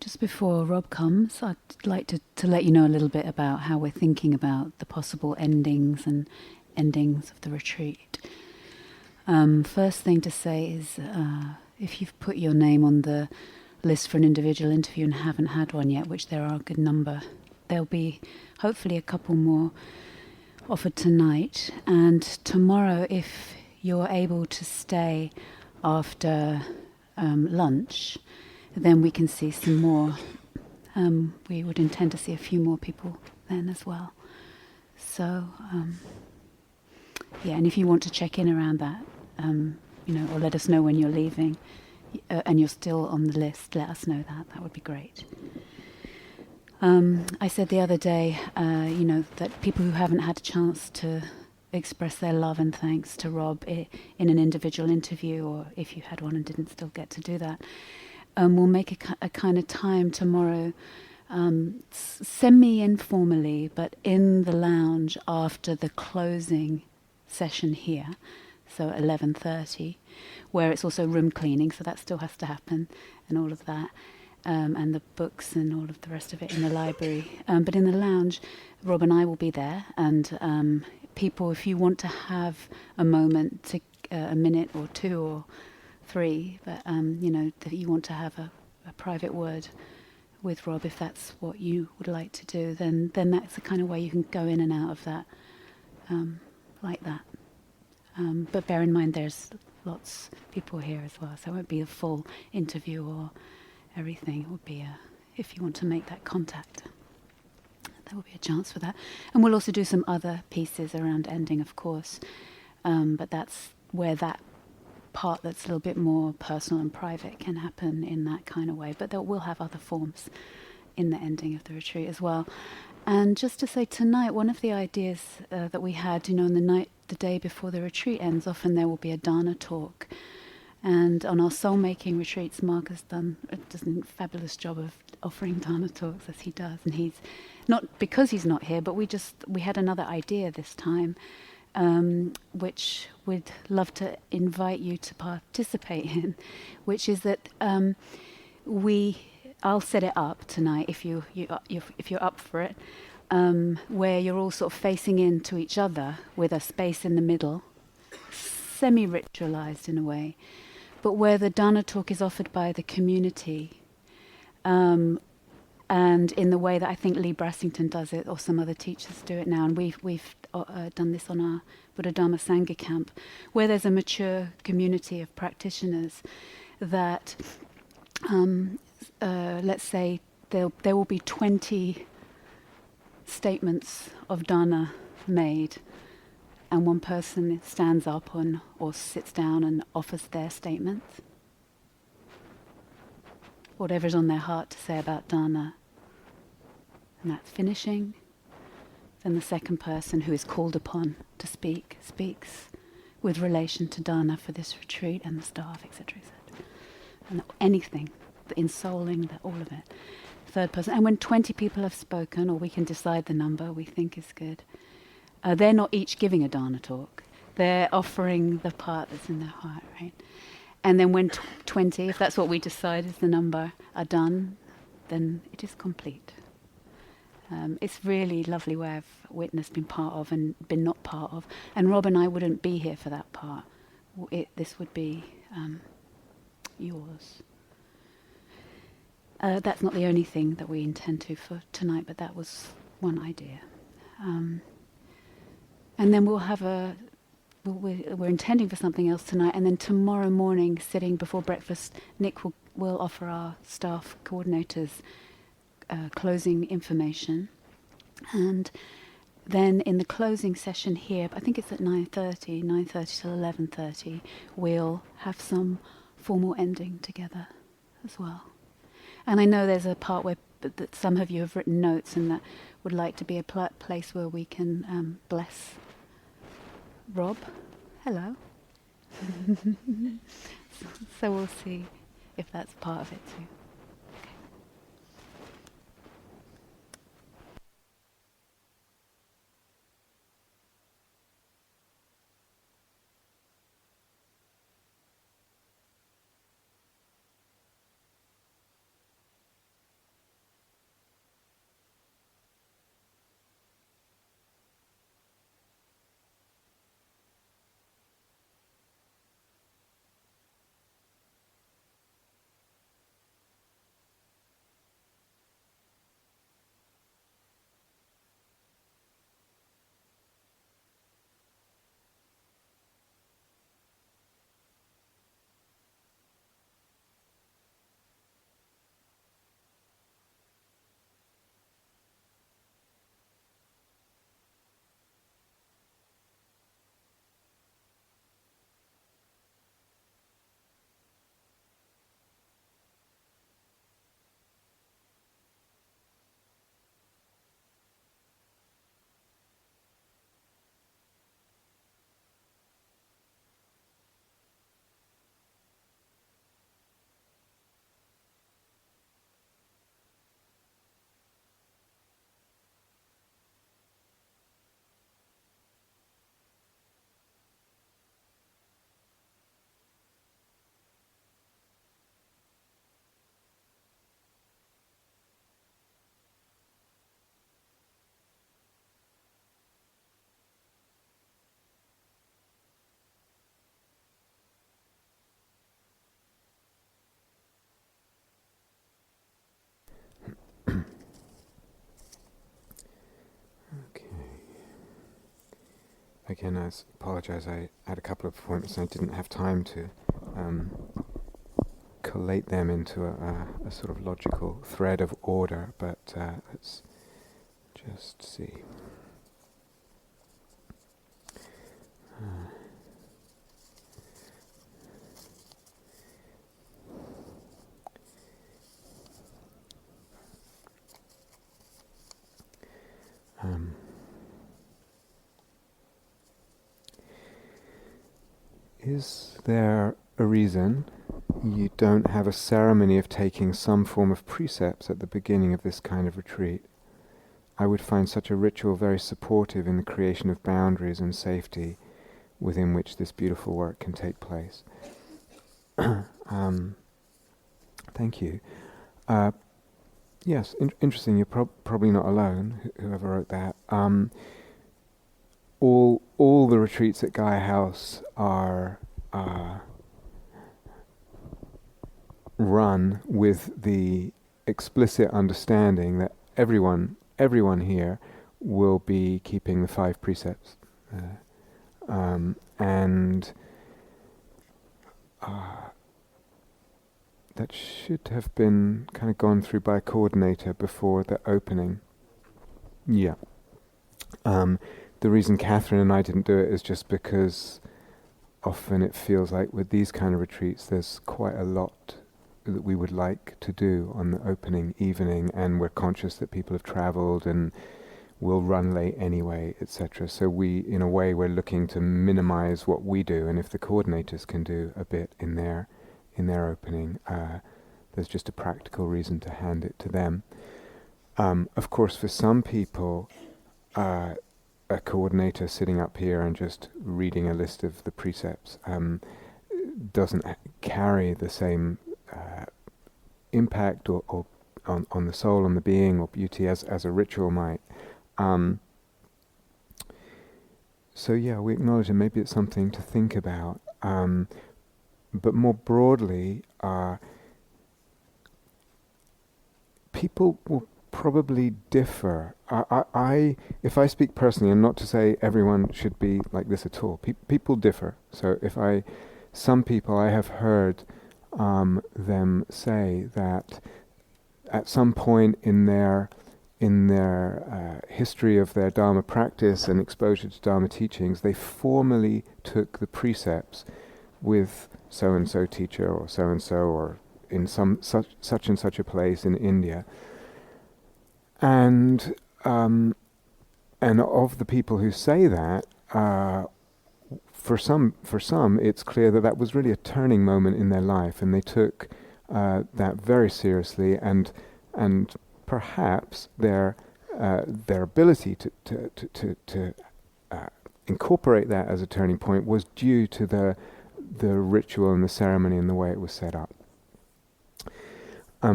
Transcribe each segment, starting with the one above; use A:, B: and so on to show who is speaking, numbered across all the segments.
A: Just before Rob comes, I'd like to let you know a little bit about how we're thinking about the possible endings and endings of the retreat. First thing to say is if you've put your name on the list for an individual interview and haven't had one yet, which there are a good number, there'll be hopefully a couple more offered tonight. And tomorrow, if you're able to stay after lunch, then we can see some more. We would intend to see a few more people then as well. So, yeah, and if you want to check in around that, or let us know when you're leaving, and you're still on the list, let us know that. That would be great. I said the other day, that people who haven't had a chance to express their love and thanks to Rob in an individual interview, or if you had one and didn't still get to do that, we'll make a kind of time tomorrow, semi-informally, but in the lounge after the closing session here, so 11:30, where it's also room cleaning, so that still has to happen, and all of that, and the books and all of the rest of it in the library. But in the lounge, Rob and I will be there, and people, if you want to have a moment, to a minute or two or three, but that you want to have a private word with Rob, if that's what you would like to do, then that's the kind of way you can go in and out of that, like that. But bear in mind there's lots of people here as well, so it won't be a full interview or everything. It will be if you want to make that contact, there will be a chance for that. And we'll also do some other pieces around ending, of course, but that's where that part that's a little bit more personal and private can happen in that kind of way. But we'll have other forms in the ending of the retreat as well. And just to say, tonight, one of the ideas that we had, on the day before the retreat ends, often there will be a dharma talk. And on our soul-making retreats, Mark has done a fabulous job of offering dharma talks, as he does. And he's not because he's not here, but we had another idea this time, which we'd love to invite you to participate in, which is that I'll set it up tonight if you're up for it, where you're all sort of facing into each other with a space in the middle, semi-ritualized in a way, but where the dharma talk is offered by the community, and in the way that I think Lee Brassington does it, or some other teachers do it now, and we've done this on our Buddha Dharma Sangha camp, where there's a mature community of practitioners that, let's say, there will be 20 statements of dharma made, and one person stands up or sits down and offers their statement, whatever's on their heart to say about dharma, and that's finishing. Then the second person who is called upon to speaks with relation to dharma for this retreat and the staff, etc., etc., and anything, the ensouling, all of it. Third person, and when 20 people have spoken, or we can decide the number we think is good, they're not each giving a dharma talk. They're offering the part that's in their heart, right? And then when 20, if that's what we decide is the number, are done, then it is complete. It's really lovely way I've witnessed, been part of, and been not part of. And Rob and I wouldn't be here for that part. This would be yours. That's not the only thing that we intend to for tonight, but that was one idea. And then we'll have we're intending for something else tonight, and then tomorrow morning, sitting before breakfast, Nick will offer our staff coordinators closing information, and then in the closing session here, I think it's at 9:30 till 11:30, we'll have some formal ending together as well. And I know there's a part where that some of you have written notes, and that would like to be a place where we can bless Rob. Hello. So we'll see if that's part of it too.
B: again, I apologize. I had a couple of appointments and I didn't have time to collate them into a sort of logical thread of order, but let's just see. Is there a reason you don't have a ceremony of taking some form of precepts at the beginning of this kind of retreat? I would find such a ritual very supportive in the creation of boundaries and safety within which this beautiful work can take place. Thank you. Yes, interesting. You're probably not alone, whoever wrote that. All the retreats at Gaia House are run with the explicit understanding that everyone here will be keeping the 5 precepts, and that should have been kind of gone through by a coordinator before the opening. Yeah. The reason Catherine and I didn't do it is just because often it feels like with these kind of retreats there's quite a lot that we would like to do on the opening evening, and we're conscious that people have travelled and will run late anyway, etc. So we, in a way, we're looking to minimize what we do, and if the coordinators can do a bit in their opening, there's just a practical reason to hand it to them. Of course, for some people, a coordinator sitting up here and just reading a list of the precepts doesn't carry the same impact or on the soul, on the being or beauty as a ritual might. So yeah, we acknowledge that maybe it's something to think about. But more broadly, people will probably differ. If I speak personally, and not to say everyone should be like this at all, people differ. So some people I have heard them say that at some point in their history of their Dharma practice and exposure to Dharma teachings, they formally took the precepts with so-and-so teacher or so-and-so, or in some such and such a place in India. And of the people who say that, for some it's clear that was really a turning moment in their life, and they took that very seriously, and perhaps their ability to incorporate that as a turning point was due to the ritual and the ceremony and the way it was set up.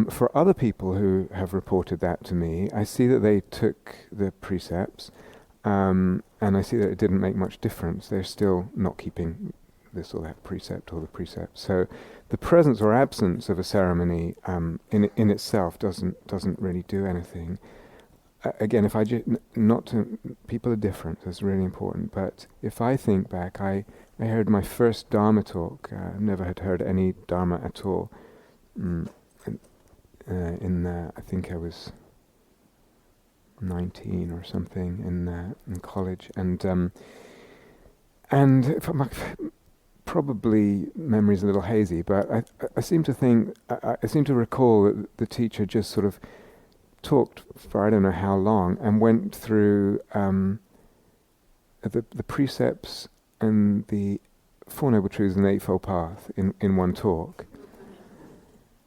B: For other people who have reported that to me, I see that they took the precepts, and I see that it didn't make much difference. They're still not keeping this or that precept or the precept. So the presence or absence of a ceremony in itself doesn't really do anything. Again, if I people are different. That's really important. But if I think back, I heard my first Dharma talk. I never had heard any Dharma at all. I think I was 19 or something in college, and probably memory's a little hazy, but I seem to think I seem to recall that the teacher just sort of talked for I don't know how long and went through the precepts and the Four Noble Truths and the Eightfold Path in one talk,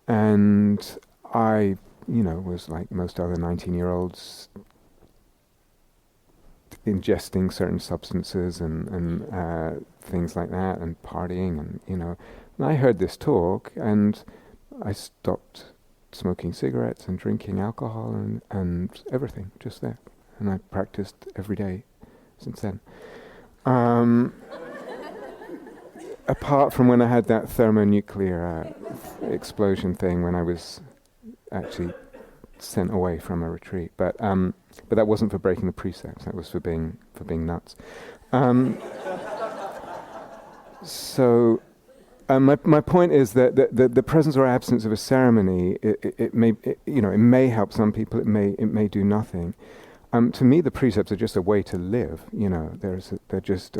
B: and I, was like most other 19-year-olds, ingesting certain substances and things like that, and partying, and And I heard this talk, and I stopped smoking cigarettes and drinking alcohol and everything just there, and I practiced every day since then. Apart from when I had that thermonuclear explosion thing when I was actually sent away from a retreat, but that wasn't for breaking the precepts. That was for being nuts. So my point is that the presence or absence of a ceremony, it may help some people. It may do nothing. To me, the precepts are just a way to live. They're just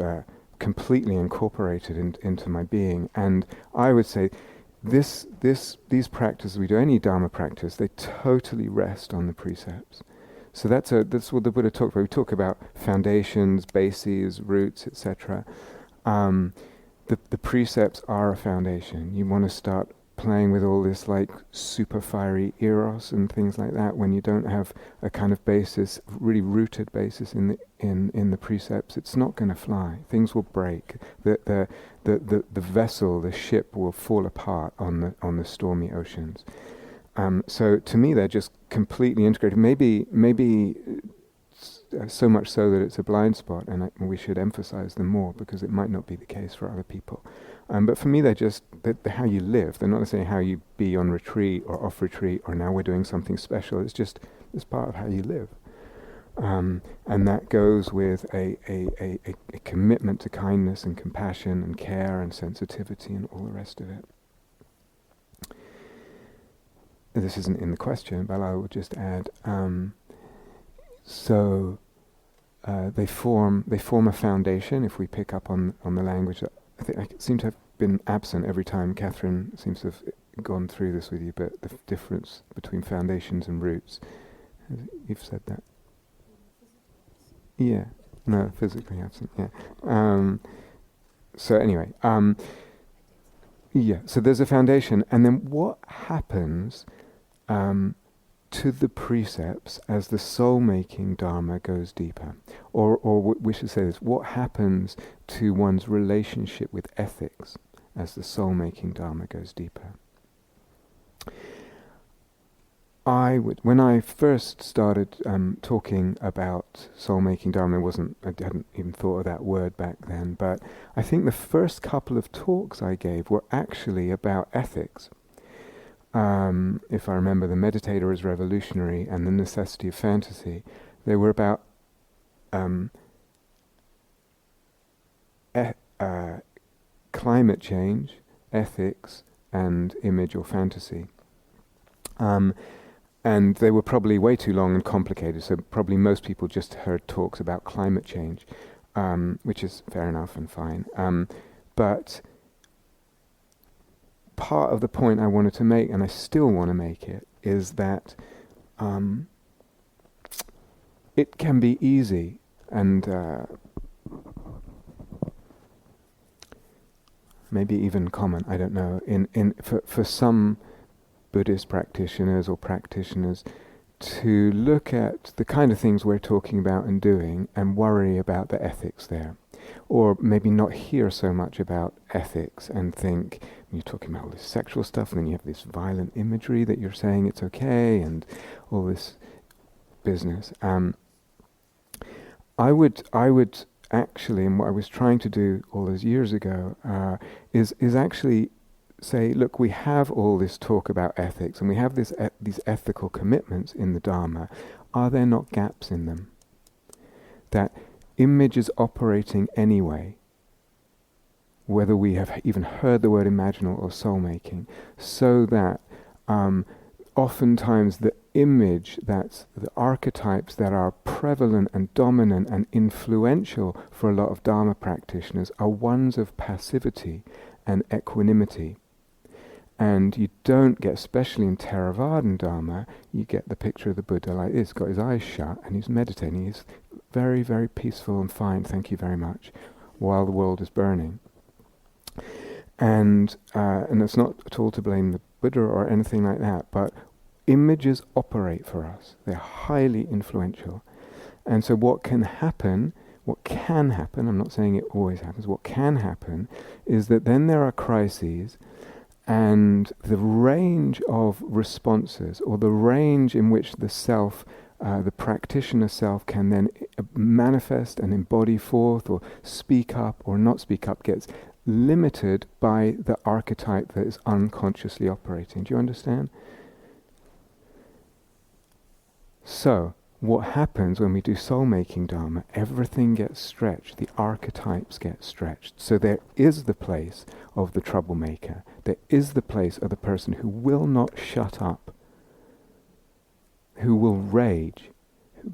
B: completely incorporated into my being. And I would say, these practices we do, any Dharma practice, they totally rest on the precepts. So that's what the Buddha talked about. We talk about foundations, bases, roots, etc. The precepts are a foundation. You want to start playing with all this like super fiery eros and things like that when you don't have a kind of basis, really rooted basis in the precepts. It's not going to fly. Things will break. The vessel, the ship, will fall apart on the stormy oceans. So to me, they're just completely integrated. Maybe so much so that it's a blind spot, and we should emphasize them more because it might not be the case for other people. But for me, they're how you live. They're not necessarily how you be on retreat or off retreat, or now we're doing something special. It's part of how you live. And that goes with a commitment to kindness and compassion and care and sensitivity and all the rest of it. This isn't in the question, but I will just add. So they form a foundation. If we pick up on the language, I think I seem to have been absent every time. Catherine seems to have gone through this with you, but the difference between foundations and roots. You've said that. Yeah. No, physically absent. Yeah. So anyway, yeah. So there's a foundation, and then what happens to the precepts as the soul-making Dharma goes deeper? Or we should say this, what happens to one's relationship with ethics as the soul-making Dharma goes deeper? When I first started talking about soul-making Dharma, I hadn't even thought of that word back then, but I think the first couple of talks I gave were actually about ethics. If I remember, The Meditator is Revolutionary and The Necessity of Fantasy, they were about climate change, ethics, and image or fantasy. And they were probably way too long and complicated, so probably most people just heard talks about climate change, which is fair enough and fine. But part of the point I wanted to make, and I still want to make it, is that it can be easy and maybe even common, I don't know, for some Buddhist practitioners or practitioners to look at the kind of things we're talking about and doing and worry about the ethics there. Or maybe not hear so much about ethics and think, you're talking about all this sexual stuff, and then you have this violent imagery that you're saying it's okay, and all this business. I would actually, and what I was trying to do all those years ago, is actually say, look, we have all this talk about ethics, and we have these ethical commitments in the Dharma. Are there not gaps in them? That image is operating anyway, whether we have even heard the word imaginal or soul-making, so that oftentimes the image, that's the archetypes that are prevalent and dominant and influential for a lot of Dharma practitioners are ones of passivity and equanimity. And you don't get, especially in Theravadan Dharma, you get the picture of the Buddha like this, got his eyes shut and he's meditating. He's very, very peaceful and fine, thank you very much, while the world is burning. And it's not at all to blame the Buddha or anything like that, but images operate for us. They're highly influential. And so what can happen, I'm not saying it always happens, what can happen is that then there are crises, and the range of responses, or the range in which the self, the practitioner self, can then manifest and embody forth, or speak up or not speak up, gets limited by the archetype that is unconsciously operating. Do you understand? So, what happens when we do soul-making dharma, everything gets stretched, the archetypes get stretched. So there is the place of the troublemaker. There is the place of the person who will not shut up, who will rage,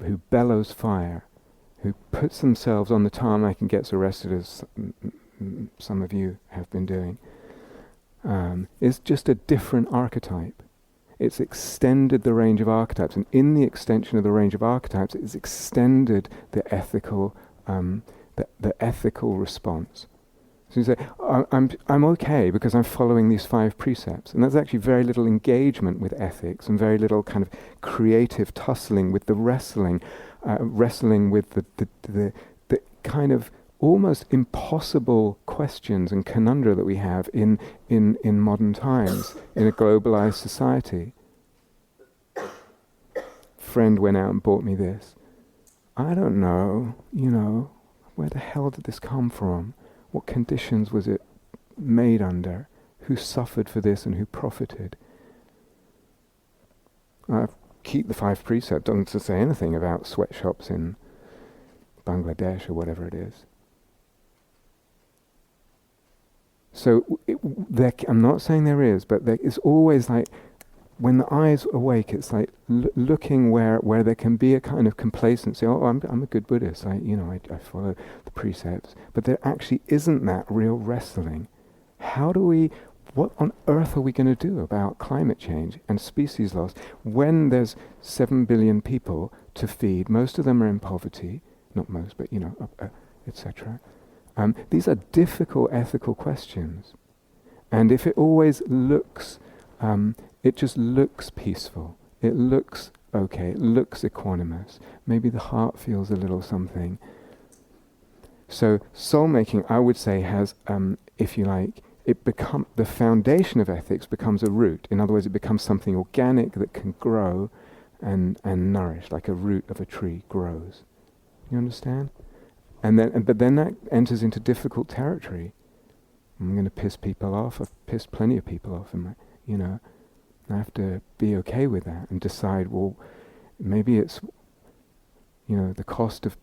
B: who bellows fire, who puts themselves on the tarmac and gets arrested, as some of you have been doing. It's just a different archetype. It's extended the range of archetypes, and in the extension of the range of archetypes, it's extended the ethical, the ethical response. So you say, I'm okay because I'm following these 5 precepts, and there's actually very little engagement with ethics and very little kind of creative tussling with the wrestling with the kind of almost impossible questions and conundra that we have in modern times, in a globalized society. Friend went out and bought me this. I don't know, where the hell did this come from? What conditions was it made under? Who suffered for this and who profited? Keep the 5 precepts. Doesn't say anything about sweatshops in Bangladesh or whatever it is. So I'm not saying there is, but there is always like, when the eye's awake, it's like looking where there can be a kind of complacency. Oh, I'm a good Buddhist. I follow the precepts, but there actually isn't that real wrestling. What on earth are we going to do about climate change and species loss when there's 7 billion people to feed? Most of them are in poverty, not most, but etc. These are difficult ethical questions, and if it always looks, it just looks peaceful, it looks okay, it looks equanimous, maybe the heart feels a little something. So soul-making, I would say, has, if you like, the foundation of ethics becomes a root. In other words, it becomes something organic that can grow and nourish, like a root of a tree grows. You understand? But then that enters into difficult territory. I'm going to piss people off. I've pissed plenty of people off, I have to be okay with that and decide, well, maybe it's, the cost of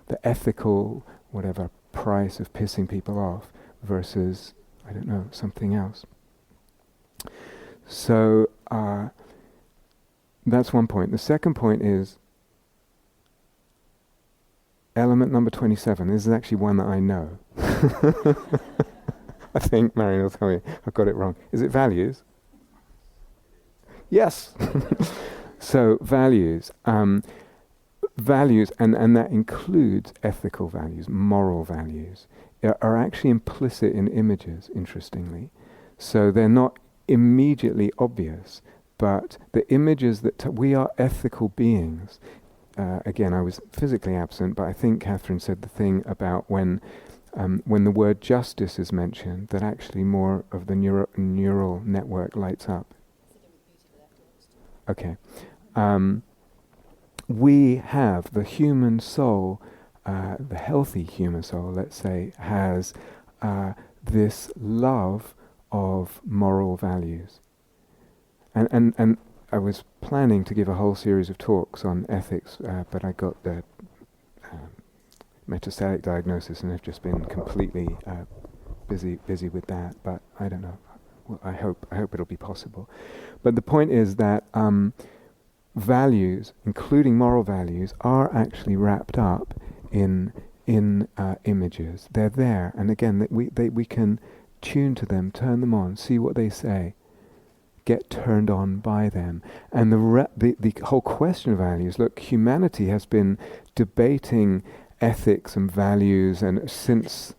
B: the ethical, whatever, price of pissing people off versus, I don't know, something else. So that's one point. The second point is element number 27. This is actually one that I know. I think Marion will tell me I've got it wrong. Is it values? Yes. So values. Values, and that includes ethical values, moral values, are actually implicit in images, interestingly. So they're not immediately obvious, but the images that we are ethical beings. Again, I was physically absent, but I think Catherine said the thing about when the word justice is mentioned, that actually more of the neural network lights up. Okay. We have the human soul, the healthy human soul, let's say, has this love of moral values. And I was planning to give a whole series of talks on ethics, but I got the metastatic diagnosis and have just been completely busy with that. But I don't know. Well, I hope it'll be possible. But the point is that values, including moral values, are actually wrapped up in images. They're there, and again, we can tune to them, turn them on, see what they say, get turned on by them. And the whole question of values. Look, humanity has been debating ethics and values, and since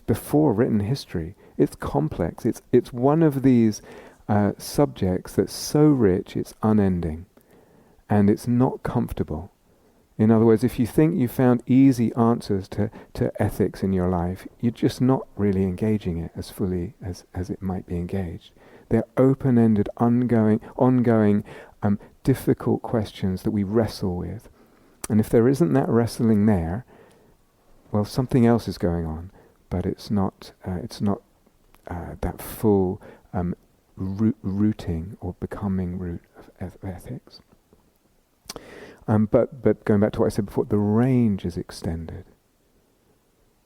B: before written history. It's complex. It's one of these subjects that's so rich it's unending, and it's not comfortable. In other words, if you think you found easy answers to ethics in your life, you're just not really engaging it as fully as it might be engaged. They're open-ended, ongoing, difficult questions that we wrestle with. And if there isn't that wrestling there, well, something else is going on, but it's not that full rooting or becoming root of ethics. But going back to what I said before, the range is extended.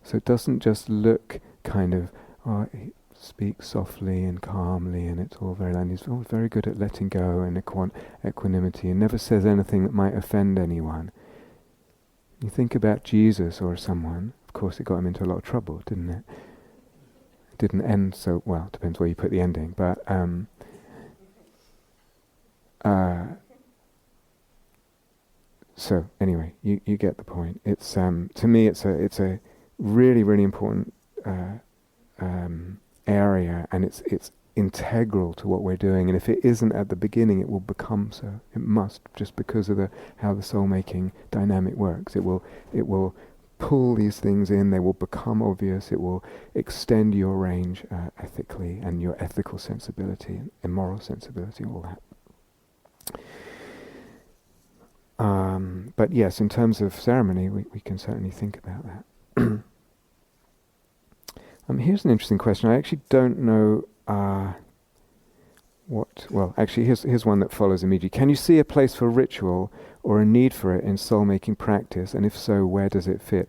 B: So it doesn't just look kind of, oh, he speaks softly and calmly and it's all very loud. He's very good at letting go and equanimity and never says anything that might offend anyone. You think about Jesus or someone, of course it got him into a lot of trouble, didn't it? It didn't end so well, depends where you put the ending, but so anyway, you get the point. It's to me it's a really, really important area, and it's integral to what we're doing. And if it isn't at the beginning, it will become so. It must, just because of how the soul-making dynamic works. It will pull these things in. They will become obvious. It will extend your range ethically, and your ethical sensibility and moral sensibility, all that. But yes, in terms of ceremony, we can certainly think about that. Here's an interesting question. I actually don't know well, actually, here's one that follows immediately. Can you see a place for ritual or a need for it in soul-making practice? And if so, where does it fit?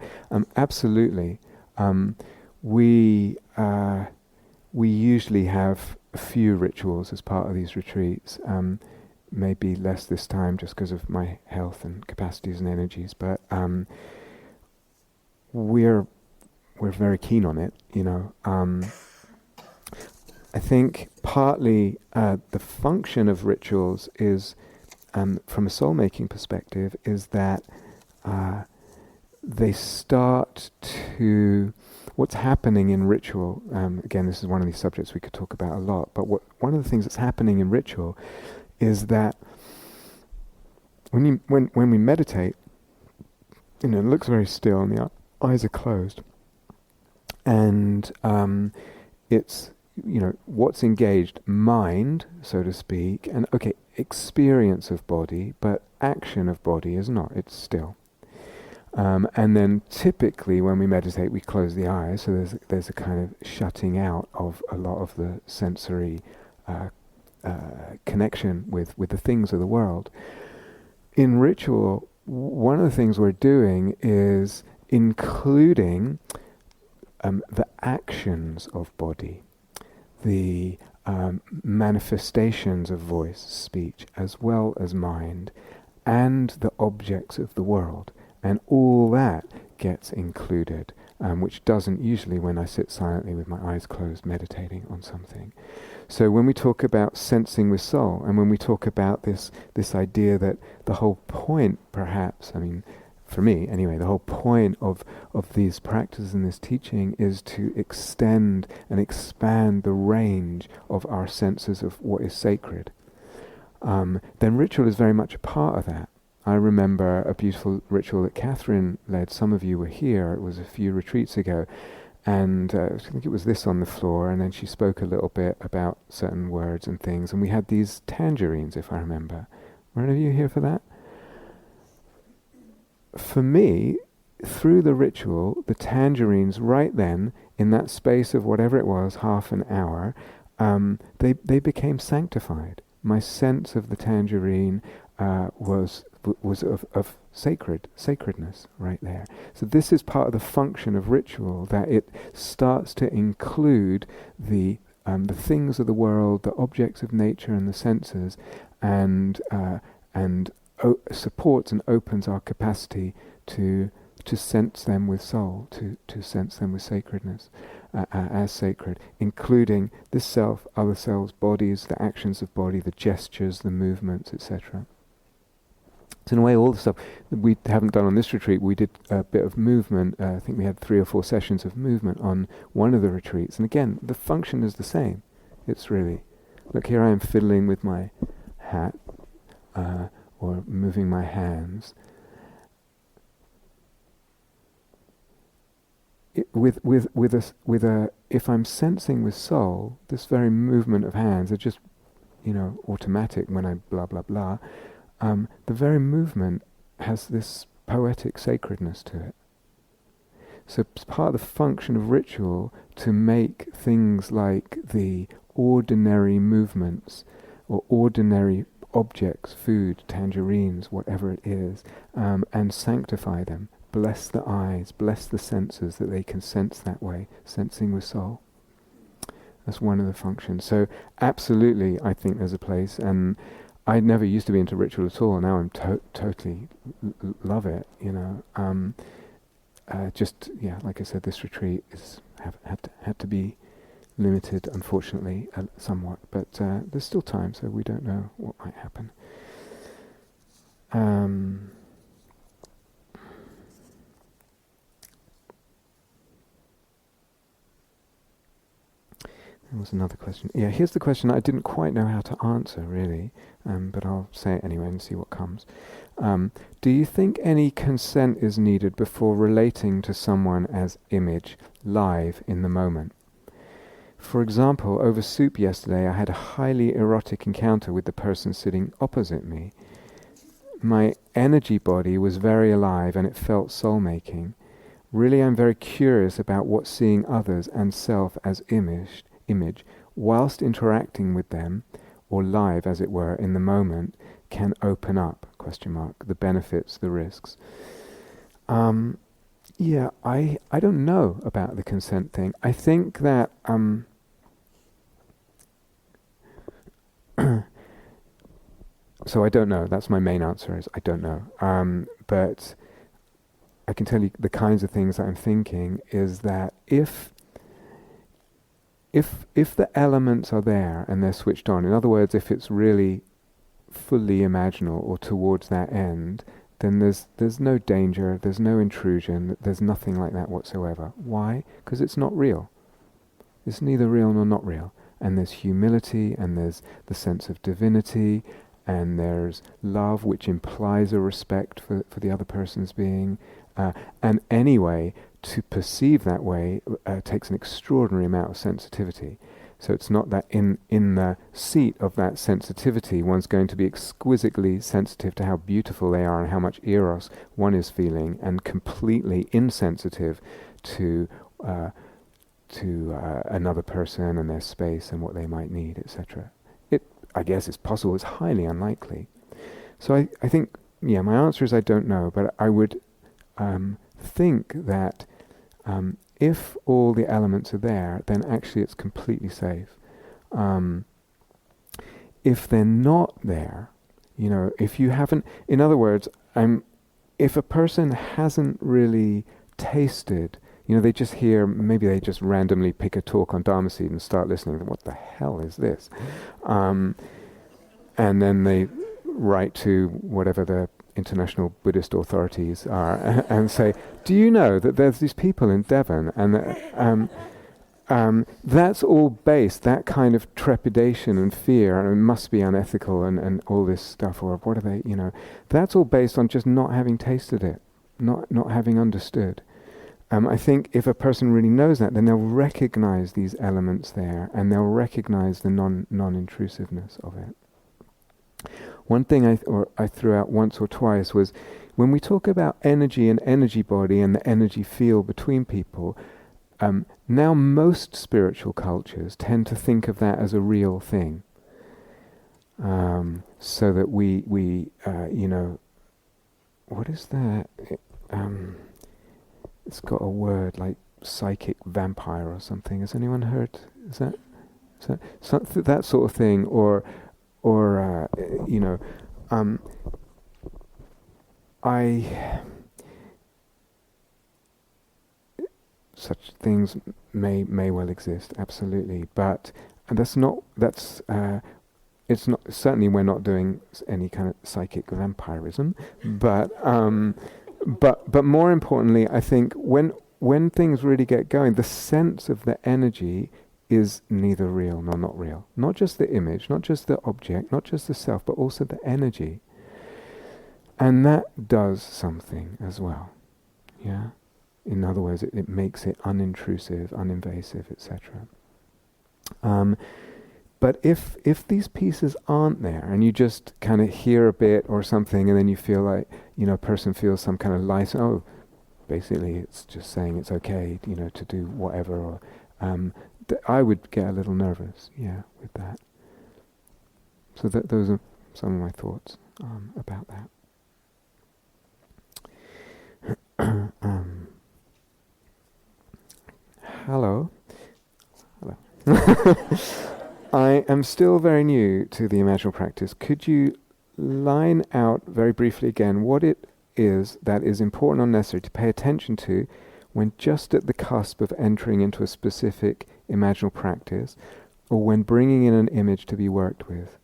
B: Absolutely. We usually have a few rituals as part of these retreats. Maybe less this time just because of my health and capacities and energies, but we're very keen on it, you know. I think partly the function of rituals is, from a soul-making perspective, is that they start to... What's happening in ritual, again, this is one of these subjects we could talk about a lot, but one of the things that's happening in ritual is that when we meditate, you know, it looks very still and the eyes are closed, and it's, you know, what's engaged? Mind, so to speak, and experience of body, but action of body is not, it's still. And then typically when we meditate we close the eyes, so there's a kind of shutting out of a lot of the sensory connection with the things of the world. In ritual, one of the things we're doing is including the actions of body, the manifestations of voice, speech, as well as mind, and the objects of the world. And all that gets included, which doesn't usually when I sit silently with my eyes closed meditating on something. So when we talk about sensing with soul, and when we talk about this idea that the whole point, perhaps, I mean, for me anyway, the whole point of these practices and this teaching is to extend and expand the range of our senses of what is sacred, then ritual is very much a part of that. I remember a beautiful ritual that Catherine led. Some of you were here. It was a few retreats ago. And I think it was this on the floor. And then she spoke a little bit about certain words and things. And we had these tangerines, if I remember. Were any of you here for that? For me, through the ritual, the tangerines right then, in that space of whatever it was, half an hour, they became sanctified. My sense of the tangerine was of sacredness right there. So this is part of the function of ritual, that it starts to include the things of the world, the objects of nature and the senses, and supports and opens our capacity to sense them with soul, to sense them with sacredness, as sacred, including this self, other selves, bodies, the actions of body, the gestures, the movements, etc. So in a way, all the stuff that we haven't done on this retreat, we did a bit of movement. I think we had 3 or 4 sessions of movement on one of the retreats. And again, the function is the same. It's really, look, here I am fiddling with my hat, or moving my hands. If I'm sensing with soul, this very movement of hands are just, you know, automatic when I blah, blah, blah. The very movement has this poetic sacredness to it. So it's part of the function of ritual to make things like the ordinary movements or ordinary objects, food, tangerines, whatever it is, and sanctify them. Bless the eyes, bless the senses that they can sense that way, sensing with soul. That's one of the functions. So absolutely, I think there's a place, and I never used to be into ritual at all. Now I'm totally love it. Just like I said, this retreat had to be limited, unfortunately, somewhat. But there's still time, so we don't know what might happen. There was another question. Yeah, here's the question I didn't quite know how to answer, really, but I'll say it anyway and see what comes. Do you think any consent is needed before relating to someone as image, live in the moment? For example, over soup yesterday, I had a highly erotic encounter with the person sitting opposite me. My energy body was very alive and it felt soul-making. Really, I'm very curious about what seeing others and self as image, whilst interacting with them, or live as it were, in the moment, can open up, the benefits, the risks. I don't know about the consent thing. I think that so I don't know. That's my main answer, is I don't know. But I can tell you the kinds of things that I'm thinking is that if the elements are there and they're switched on, in other words, if it's really fully imaginal or towards that end, then there's no danger, there's no intrusion, there's nothing like that whatsoever. Why? Because it's not real. It's neither real nor not real. And there's humility, and there's the sense of divinity, and there's love, which implies a respect for the other person's being. And anyway, to perceive that way takes an extraordinary amount of sensitivity. So it's not that in the seat of that sensitivity one's going to be exquisitely sensitive to how beautiful they are and how much eros one is feeling, and completely insensitive to another person and their space and what they might need, etc. I guess it's possible, it's highly unlikely. So I think, my answer is I don't know, but I would think that if all the elements are there, then actually it's completely safe. If they're not there, if you haven't, in other words, if a person hasn't really tasted, they just hear, maybe they just randomly pick a talk on Dharma seed and start listening, what the hell is this? And then they write to whatever the international Buddhist authorities are and say, do you know that there's these people in Devon, and that's all based, that kind of trepidation and fear, and it must be unethical and all this stuff, or what are they, that's all based on just not having tasted it, not having understood. I think if a person really knows that, then they'll recognize these elements there, and they'll recognize the non-intrusiveness of it. One thing I threw out once or twice was, when we talk about energy and energy body and the energy field between people, now most spiritual cultures tend to think of that as a real thing. So that we what is that? It's got a word like psychic vampire or something. Has anyone heard? Is that that sort of thing, or such things may well exist, absolutely, but it's not, certainly we're not doing any kind of psychic vampirism, but more importantly, I think when things really get going, the sense of the energy is neither real nor not real. Not just the image, not just the object, not just the self, but also the energy. And that does something as well. Yeah? In other words, it makes it unintrusive, uninvasive, etc. But if these pieces aren't there, and you just kind of hear a bit or something, and then you feel like, a person feels some kind of license, basically it's just saying it's okay, to do whatever, or I would get a little nervous, with that. So those are some of my thoughts about that. Hello. I am still very new to the imaginal practice. Could you line out very briefly again what it is that is important or necessary to pay attention to when just at the cusp of entering into a specific imaginal practice, or when bringing in an image to be worked with?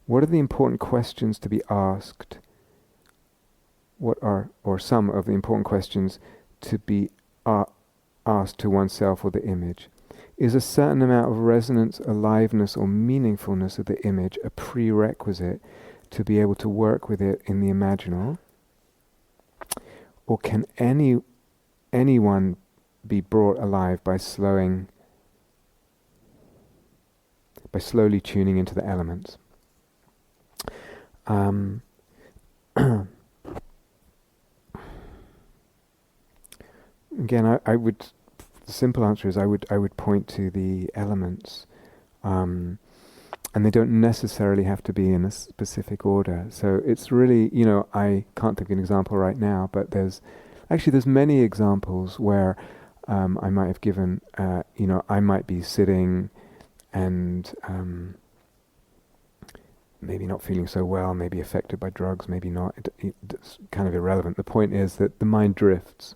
B: What are the important questions to be asked? What are, or some of the important questions to be asked to oneself or the image? Is a certain amount of resonance, aliveness, or meaningfulness of the image a prerequisite to be able to work with it in the imaginal? Or can anyone be brought alive by slowly tuning into the elements? Again, I would. The simple answer is I would point to the elements, and they don't necessarily have to be in a specific order. So it's really, I can't think of an example right now, but there's many examples where I might have given, I might be sitting and maybe not feeling so well, maybe affected by drugs, maybe not. It's kind of irrelevant. The point is that the mind drifts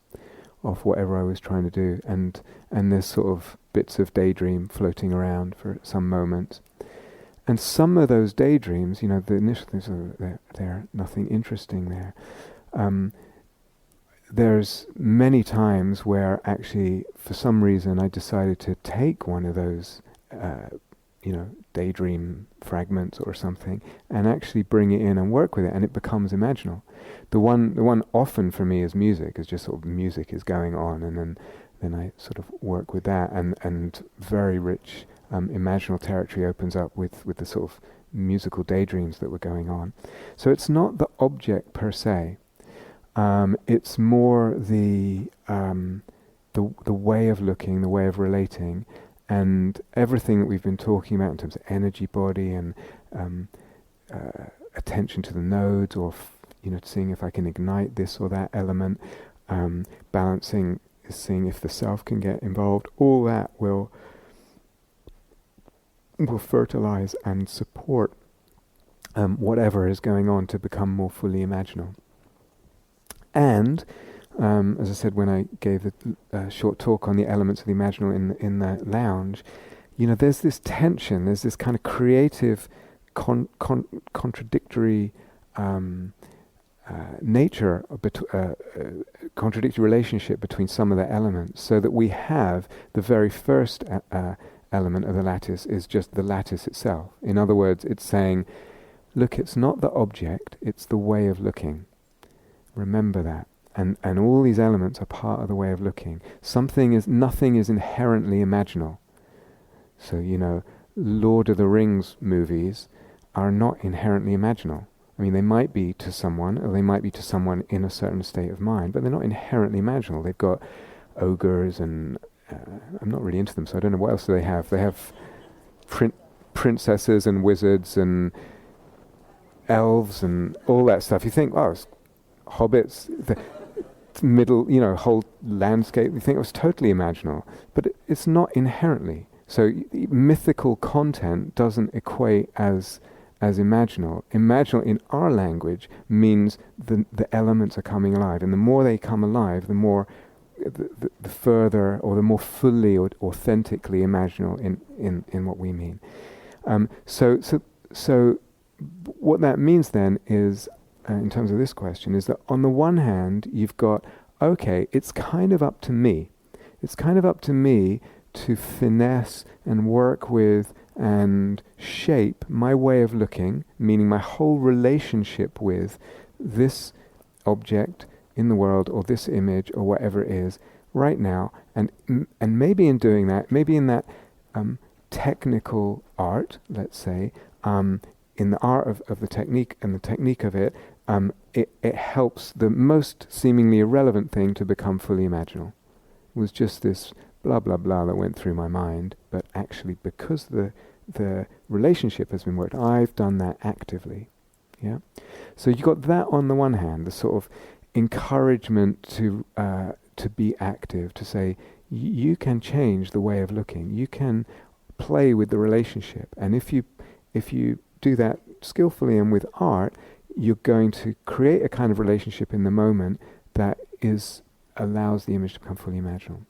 B: off whatever I was trying to do, and there's sort of bits of daydream floating around for some moments. And some of those daydreams, the initial things, they're nothing interesting there. There's many times where actually, for some reason, I decided to take one of those, daydream fragments or something, and actually bring it in and work with it, and it becomes imaginal. The one often for me is music. Is just sort of music is going on, and then I sort of work with that, and very rich imaginal territory opens up with the sort of musical daydreams that were going on. So it's not the object per se. It's more the way of looking, the way of relating, and everything that we've been talking about in terms of energy body and attention to the nodes, or seeing if I can ignite this or that element, balancing, seeing if the self can get involved. All that will fertilize and support whatever is going on to become more fully imaginal. And as I said when I gave the short talk on the elements of the imaginal in the lounge, there's this tension, there's this kind of creative, contradictory nature, contradictory relationship between some of the elements, so that we have the very first element of the lattice is just the lattice itself. In other words, it's saying, look, it's not the object, it's the way of looking. Remember that. And all these elements are part of the way of looking. Nothing is inherently imaginal. So, Lord of the Rings movies are not inherently imaginal. I mean, they might be to someone, or they might be to someone in a certain state of mind, but they're not inherently imaginal. They've got ogres and I'm not really into them, so I don't know what else do they have. They have princesses and wizards and elves and all that stuff. You think, it's hobbits, the middle, whole landscape. You think it was totally imaginal, but it's not inherently. So mythical content doesn't equate as imaginal. Imaginal in our language means the elements are coming alive, and the more they come alive, the more the further, or the more fully or authentically imaginal in what we mean. So what that means then is, in terms of this question, is that on the one hand you've got, okay, it's kind of up to me. It's kind of up to me to finesse and work with and shape my way of looking, meaning my whole relationship with this object in the world, or this image, or whatever it is, right now, and maybe in doing that, maybe in that technical art, let's say, in the art of the technique and the technique of it, it helps the most seemingly irrelevant thing to become fully imaginal. It was just this blah blah blah that went through my mind, but actually because the relationship has been worked, I've done that actively. Yeah. So you got that on the one hand, the sort of encouragement to be active, to say you can change the way of looking. You can play with the relationship, and if you do that skillfully and with art, you're going to create a kind of relationship in the moment that allows the image to become fully imaginal.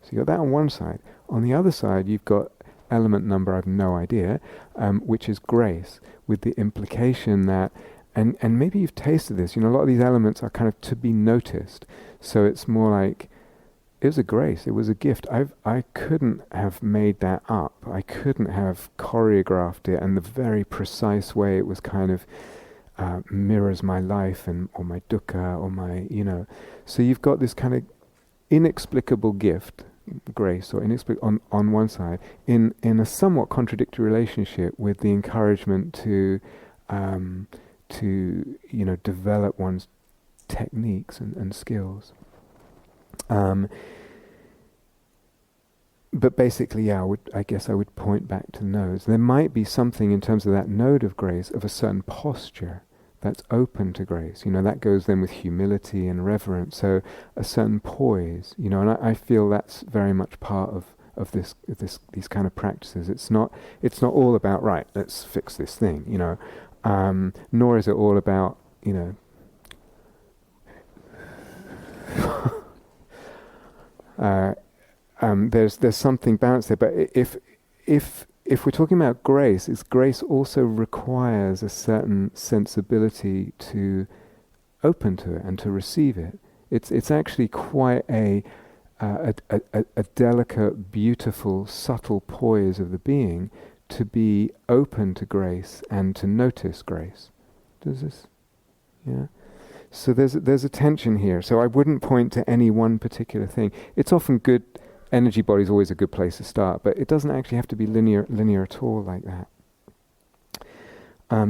B: So you got that on one side. On the other side, you've got element number, I've no idea, which is grace, with the implication that, and maybe you've tasted this, a lot of these elements are kind of to be noticed. So it's more like, it was a grace, it was a gift. I couldn't have made that up. I couldn't have choreographed it, and the very precise way it was kind of mirrors my life or my dukkha or my, So you've got this kind of inexplicable gift, grace, or inexplicable on one side, in a somewhat contradictory relationship with the encouragement to develop one's techniques and skills. But basically, I guess I would point back to nodes. There might be something in terms of that node of grace, of a certain posture that's open to grace. That goes then with humility and reverence. So a certain poise, and I feel that's very much part of these kind of practices. It's not all about, right, let's fix this thing, nor is it all about, there's something balanced there. But if we're talking about grace, grace also requires a certain sensibility to open to it and to receive it. It's actually quite a delicate, beautiful, subtle poise of the being to be open to grace and to notice grace. Does this? Yeah. So there's a tension here. So I wouldn't point to any one particular thing. It's often good. Energy body is always a good place to start, but it doesn't actually have to be linear at all like that.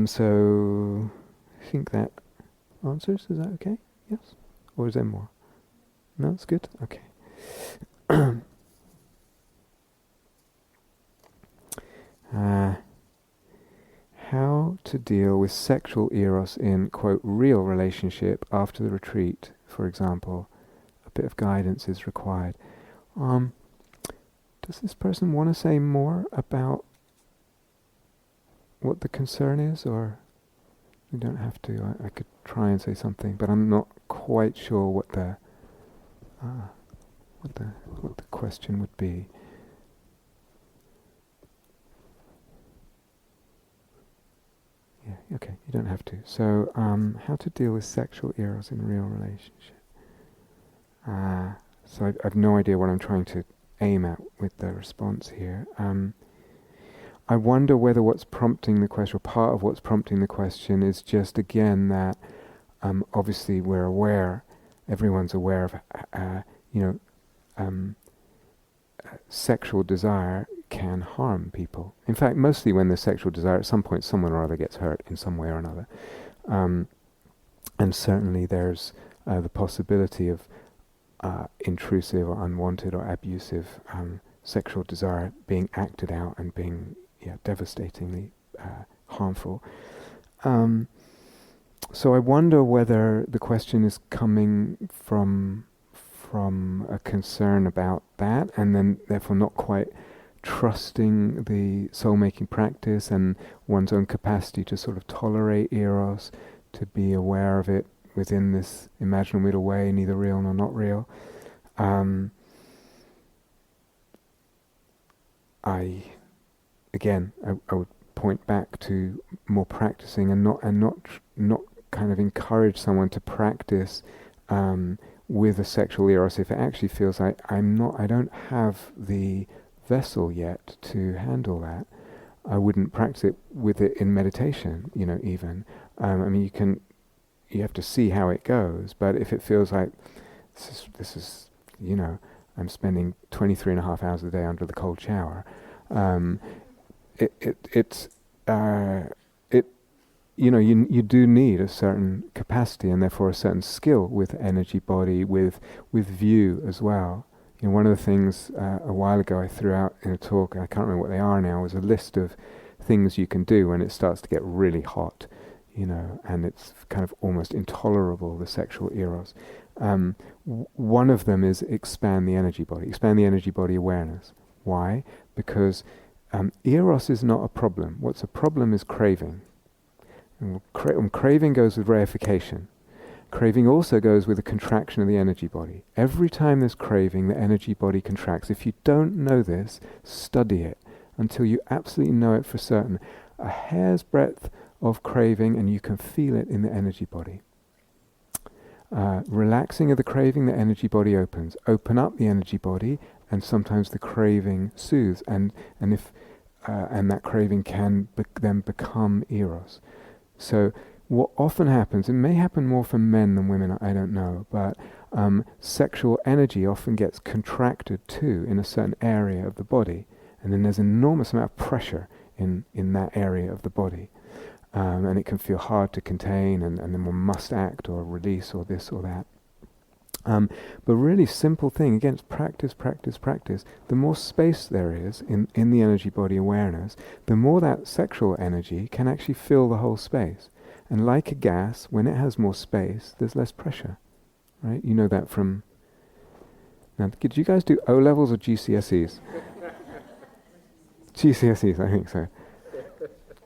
B: So I think that answers. Is that okay? Yes? Or is there more? No, it's good? Okay. How to deal with sexual eros in, quote, real relationship after the retreat, for example. A bit of guidance is required. Does this person want to say more about what the concern is, or you don't have to? I could try and say something, but I'm not quite sure what the question would be. Yeah, okay, you don't have to. So, how to deal with sexual eros in real relationship? So I've no idea what I'm trying to aim at with the response here. I wonder whether what's prompting the question, or part of what's prompting the question, is just again that obviously we're aware, everyone's aware of, sexual desire can harm people. In fact, mostly when there's sexual desire, at some point someone or other gets hurt in some way or another. And certainly there's the possibility of intrusive or unwanted or abusive sexual desire being acted out and being devastatingly harmful. So I wonder whether the question is coming from a concern about that, and then therefore not quite trusting the soul-making practice and one's own capacity to sort of tolerate eros, to be aware of it within this imaginal middle way, neither real nor not real. I would point back to more practicing and not kind of encourage someone to practice with a sexual eros if it actually feels like I don't have the vessel yet to handle that. I wouldn't practice it with it in meditation, even. You have to see how it goes, but if it feels like this is I'm spending 23 and a half hours a day under the cold shower, you do need a certain capacity and therefore a certain skill with energy body, with view as well. One of the things a while ago I threw out in a talk, and I can't remember what they are now, was a list of things you can do when it starts to get really hot. and it's kind of almost intolerable, the sexual eros. One of them is expand the energy body awareness. Why? Because eros is not a problem. What's a problem is craving. And craving goes with reification. Craving also goes with a contraction of the energy body. Every time there's craving, the energy body contracts. If you don't know this, study it until you absolutely know it for certain. A hair's breadth of craving and you can feel it in the energy body. Relaxing of the craving, the energy body opens. Open up the energy body, and sometimes the craving soothes, and that craving can then become eros. So what often happens, it may happen more for men than women, I don't know, but sexual energy often gets contracted too in a certain area of the body, and then there's an enormous amount of pressure in that area of the body. And it can feel hard to contain, and then one must act or release or this or that. But really simple thing, again, it's practice. The more space there is in the energy body awareness, the more that sexual energy can actually fill the whole space. And like a gas, when it has more space, there's less pressure, right? You know that from... Now, did you guys do O-levels or GCSEs? GCSEs, I think so.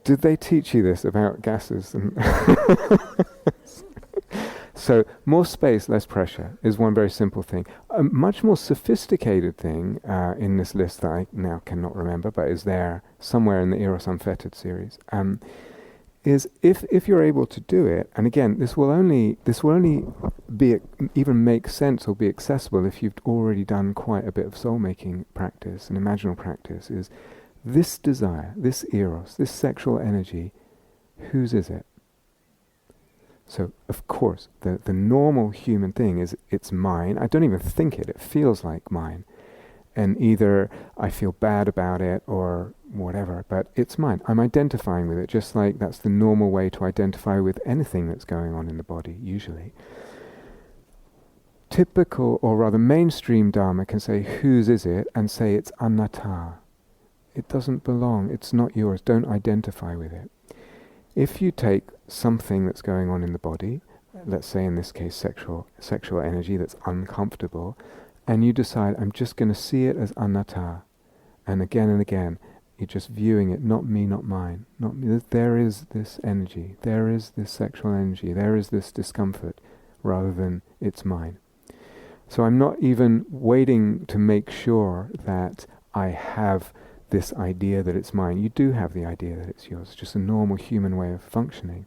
B: Did they teach you this about gases? So, more space, less pressure is one very simple thing. A much more sophisticated thing in this list that I now cannot remember, but is there somewhere in the Eros Unfettered series, is if you're able to do it, and again, this will only be even make sense or be accessible if you've already done quite a bit of soul-making practice and imaginal practice, is this desire, this eros, this sexual energy, whose is it? So, of course, the normal human thing is it's mine. I don't even think it feels like mine. And either I feel bad about it or whatever, but it's mine. I'm identifying with it, just like that's the normal way to identify with anything that's going on in the body, usually. Typical, or rather mainstream Dharma can say, whose is it? And say it's anatta. It doesn't belong, it's not yours, don't identify with it. If you take something that's going on in the body, let's say in this case sexual energy that's uncomfortable, and you decide, I'm just going to see it as anatta, and again, you're just viewing it, not me, not mine, not me. There is this energy, there is this sexual energy, there is this discomfort, rather than it's mine. So I'm not even waiting to make sure that I have this idea that it's mine. You do have the idea that it's yours. It's just a normal human way of functioning.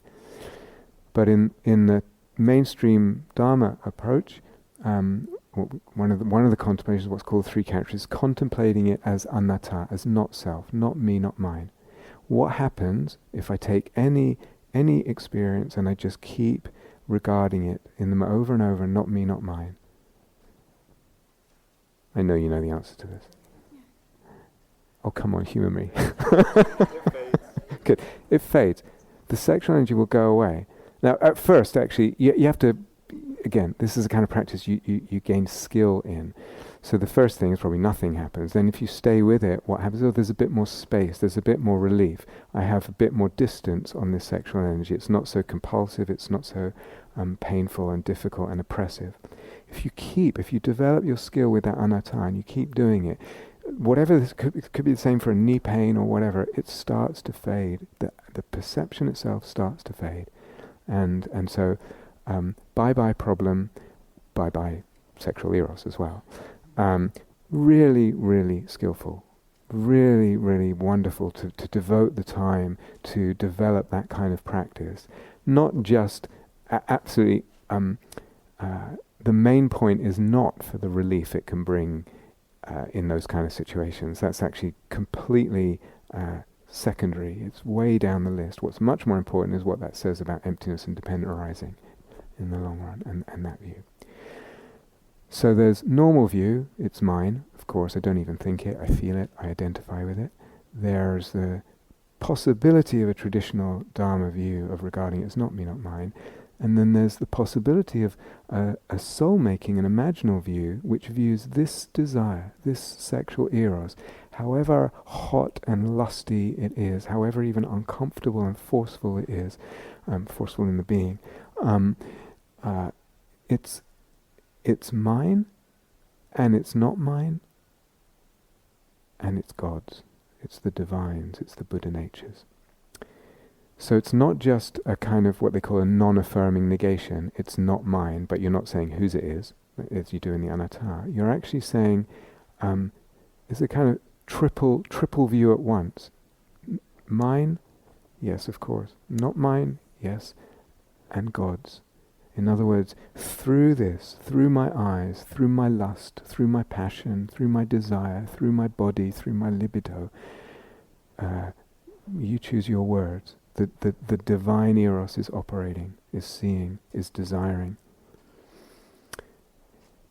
B: But in the mainstream Dharma approach, one of the contemplations of what's called three characters is contemplating it as anatta, as not self, not me, not mine. What happens if I take any experience and I just keep regarding it in them over and over, not me, not mine? I know you know the answer to this. Oh, come on, humour me. Good. It fades. The sexual energy will go away. Now, at first, actually, you have to, again, this is the kind of practice you gain skill in. So the first thing is probably nothing happens. Then if you stay with it, what happens? Oh, there's a bit more space. There's a bit more relief. I have a bit more distance on this sexual energy. It's not so compulsive. It's not so painful and difficult and oppressive. If you develop your skill with that anatta and you keep doing it, whatever this could be the same for a knee pain or whatever, it starts to fade. The perception itself starts to fade, and so bye problem, bye sexual eros as well. Really, really skillful, really, really wonderful to devote the time to develop that kind of practice. Not just absolutely. The main point is not for the relief it can bring. In those kind of situations, that's actually completely secondary. It's way down the list. What's much more important is what that says about emptiness and dependent arising in the long run, and that view. So there's normal view, it's mine, of course, I don't even think it, I feel it, I identify with it. There's the possibility of a traditional Dharma view of regarding it as not me, not mine. And then there's the possibility of a soul-making, an imaginal view, which views this desire, this sexual eros, however hot and lusty it is, however even uncomfortable and forceful it is, forceful in the being, it's mine, and it's not mine, and it's God's. It's the divine's, it's the Buddha natures. So it's not just a kind of what they call a non-affirming negation. It's not mine, but you're not saying whose it is, as you do in the anatta. You're actually saying, it's a kind of triple view at once. Mine, yes, of course. Not mine, yes, and God's. In other words, through this, through my eyes, through my lust, through my passion, through my desire, through my body, through my libido, you choose your words. The divine eros is operating, is seeing, is desiring.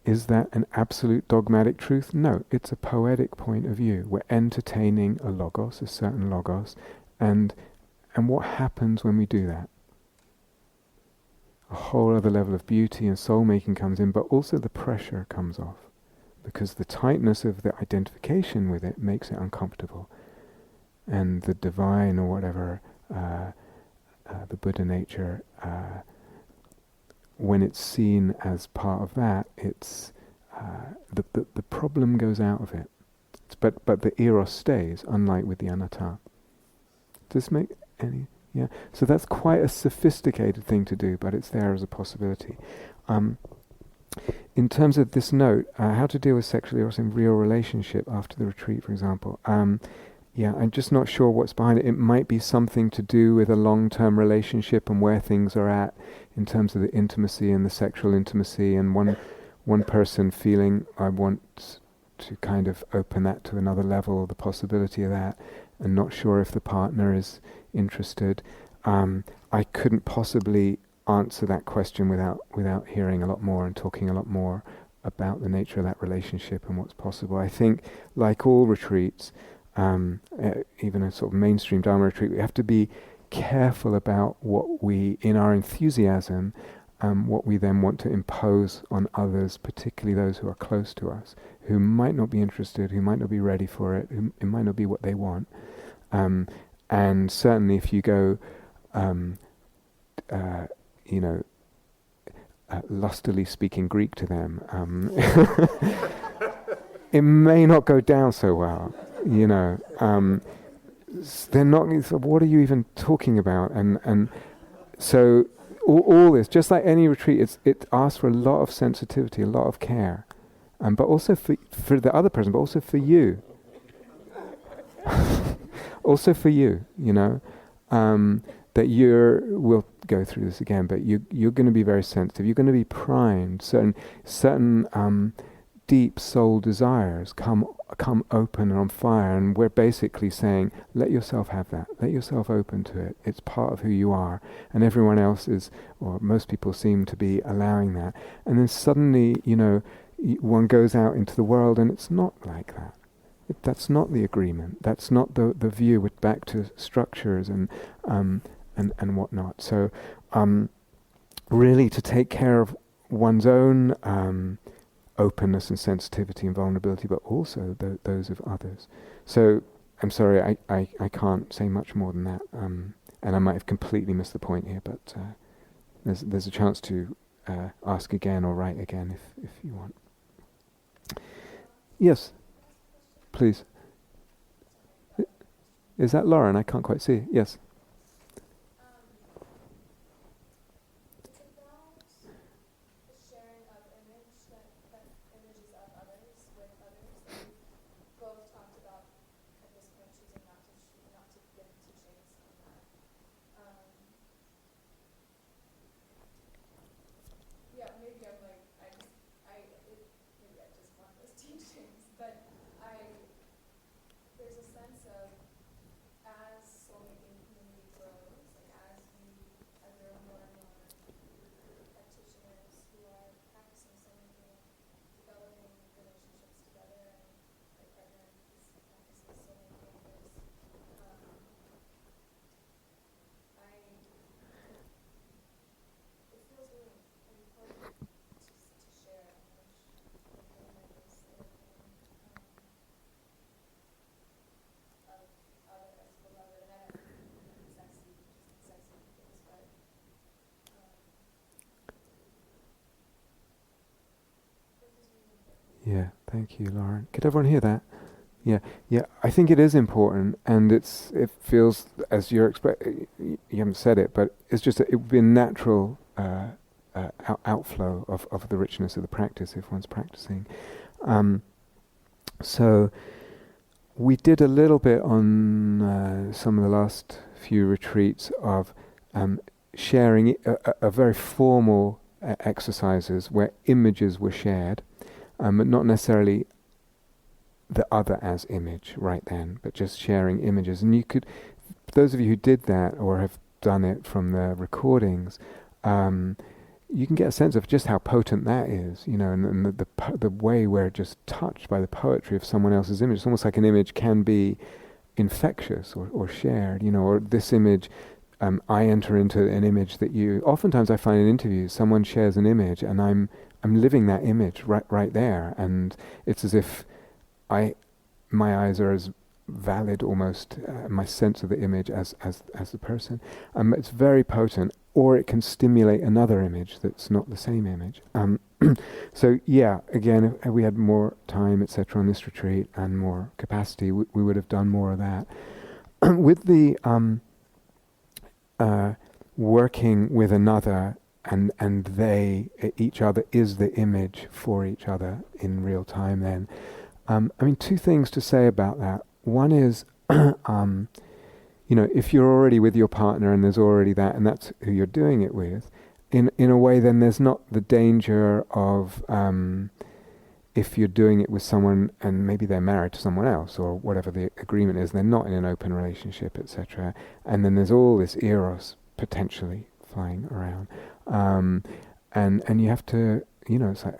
B: Is that an absolute dogmatic truth? No, it's a poetic point of view. We're entertaining a logos, a certain logos, and what happens when we do that? A whole other level of beauty and soul-making comes in, but also the pressure comes off, because the tightness of the identification with it makes it uncomfortable. And the divine, or whatever, the Buddha nature, when it's seen as part of that, it's the problem goes out of it. But the eros stays, unlike with the anatta. Does this make any? Yeah. So that's quite a sophisticated thing to do, but it's there as a possibility. In terms of this note, how to deal with sexual eros in real relationship after the retreat, for example. Yeah, I'm just not sure what's behind it. It might be something to do with a long-term relationship and where things are at in terms of the intimacy and the sexual intimacy, and one person feeling, I want to kind of open that to another level, the possibility of that, and not sure if the partner is interested. I couldn't possibly answer that question without hearing a lot more and talking a lot more about the nature of that relationship and what's possible. I think, like all retreats, even a sort of mainstream Dharma retreat, we have to be careful about what we, in our enthusiasm, what we then want to impose on others, particularly those who are close to us, who might not be interested, who might not be ready for it, it might not be what they want. And certainly if you go, lustily speaking Greek to them, it may not go down so well. They're not. So what are you even talking about? And so all this, just like any retreat, it asks for a lot of sensitivity, a lot of care, but also for the other person, but also for you. Also for you, that we'll go through this again, but you're going to be very sensitive. You're going to be primed. Certain deep soul desires come open and on fire, and we're basically saying, let yourself have that. Let yourself open to it. It's part of who you are, and everyone else is, or most people seem to be allowing that. And then suddenly, one goes out into the world, and it's not like that. That's not the agreement. That's not the view. With back to structures and whatnot. So, really, to take care of one's own openness and sensitivity and vulnerability, but also those of others. So, I'm sorry, I can't say much more than that. And I might have completely missed the point here, but there's a chance to ask again or write again if you want. Yes. Please. Is that Lauren? I can't quite see. Yes.
C: It's about the sharing of images of others with others. And we've both talked about at this point choosing not to give teachings on that. Yeah, maybe I'm like maybe I just want those teachings, but there's a sense of, as soulmaking
B: Yeah, thank you, Lauren. Could everyone hear that? Yeah, yeah. I think it is important, and it feels as you haven't said it, but it's just it would be a natural outflow of the richness of the practice if one's practicing. So we did a little bit on some of the last few retreats of sharing a very formal exercises where images were shared, but not necessarily the other as image right then, but just sharing images. And you could, those of you who did that or have done it from the recordings, you can get a sense of just how potent that is, and the way we're just touched by the poetry of someone else's image. It's almost like an image can be infectious or shared, or this image, I enter into an image that oftentimes I find in interviews, someone shares an image and I'm living that image right there, and it's as if my eyes are as valid almost, my sense of the image as the person. It's very potent, or it can stimulate another image that's not the same image. So yeah, again, if we had more time, etc., on this retreat and more capacity, we would have done more of that. With the working with another, and they, each other is the image for each other in real time then. Two things to say about that. One is, if you're already with your partner and there's already that, and that's who you're doing it with, in a way, then there's not the danger of, if you're doing it with someone and maybe they're married to someone else or whatever the agreement is, they're not in an open relationship, etc. And then there's all this eros potentially flying around. And you have to, it's like,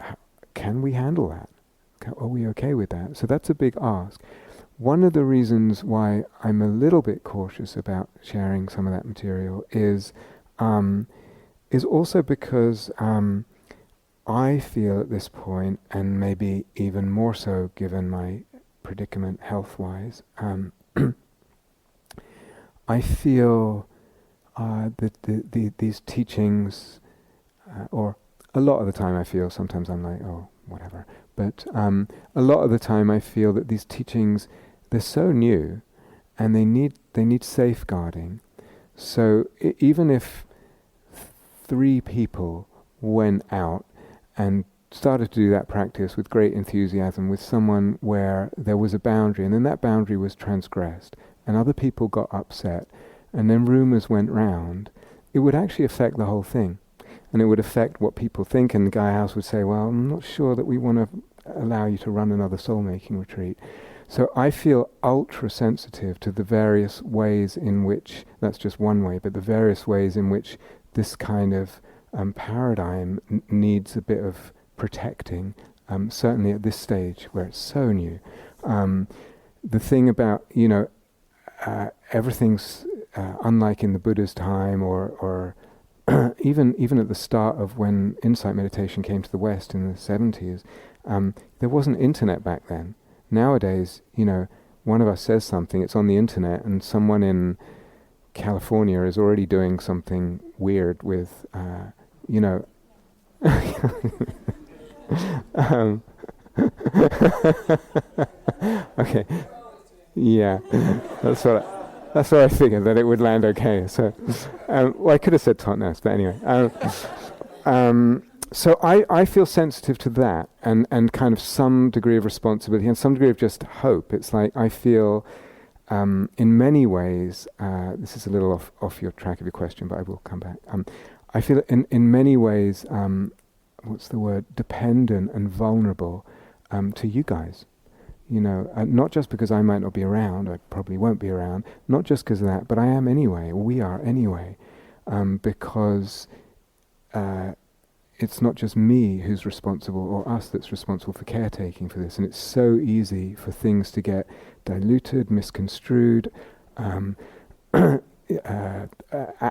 B: can we handle that? Are we okay with that? So that's a big ask. One of the reasons why I'm a little bit cautious about sharing some of that material is also because I feel at this point, and maybe even more so given my predicament health-wise, I feel that these teachings, or a lot of the time I feel, sometimes I'm like, oh, whatever. But a lot of the time I feel that these teachings, they're so new and they need safeguarding. So even if 3 people went out and started to do that practice with great enthusiasm with someone where there was a boundary, and then that boundary was transgressed and other people got upset, and then rumors went round, it would actually affect the whole thing. And it would affect what people think, and the Gaia House would say, well, I'm not sure that we want to allow you to run another soul-making retreat. So I feel ultra-sensitive to the various ways in which, that's just one way, but the various ways in which this kind of paradigm needs a bit of protecting, certainly at this stage where it's so new. The thing about, everything's unlike in the Buddha's time, or even at the start of when insight meditation came to the West in the 70s, there wasn't internet back then. Nowadays, one of us says something, it's on the internet, and someone in California is already doing something weird with, okay, yeah, that's what I figured, that it would land okay. So, well, I could have said tenderness, but anyway. So I feel sensitive to that, and kind of some degree of responsibility and some degree of just hope. It's like I feel, in many ways, this is a little off your track of your question, but I will come back. I feel in many ways, what's the word, dependent and vulnerable to you guys. Not just because I might not be around, I probably won't be around, not just because of that, but I am anyway, or we are anyway, because it's not just me who's responsible, or us that's responsible for caretaking for this, and it's so easy for things to get diluted, misconstrued,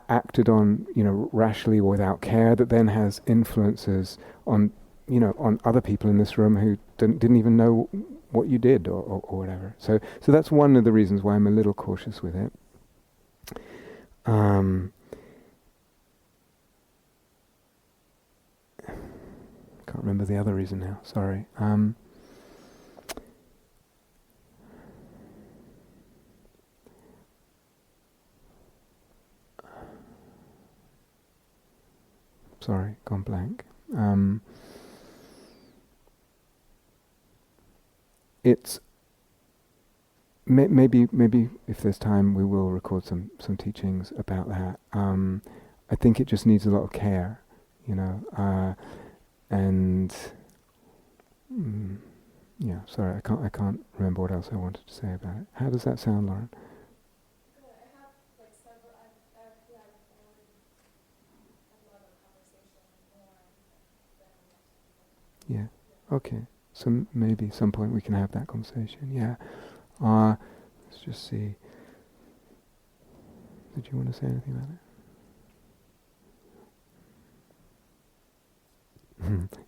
B: acted on, rashly or without care, that then has influences on, on other people in this room who didn't even know what you did or whatever. So that's one of the reasons why I'm a little cautious with it. Can't remember the other reason now. Sorry. Sorry, gone blank. It's maybe if there's time we will record some teachings about that. I think it just needs a lot of care, and yeah. Sorry, I can't remember what else I wanted to say about it. How does that sound, Lauren?
C: Good. I have like several. I've had already a lot of conversation more than
B: Yeah. Okay. So maybe some point we can have that conversation. Yeah. Let's just see. Did you want to say anything about it?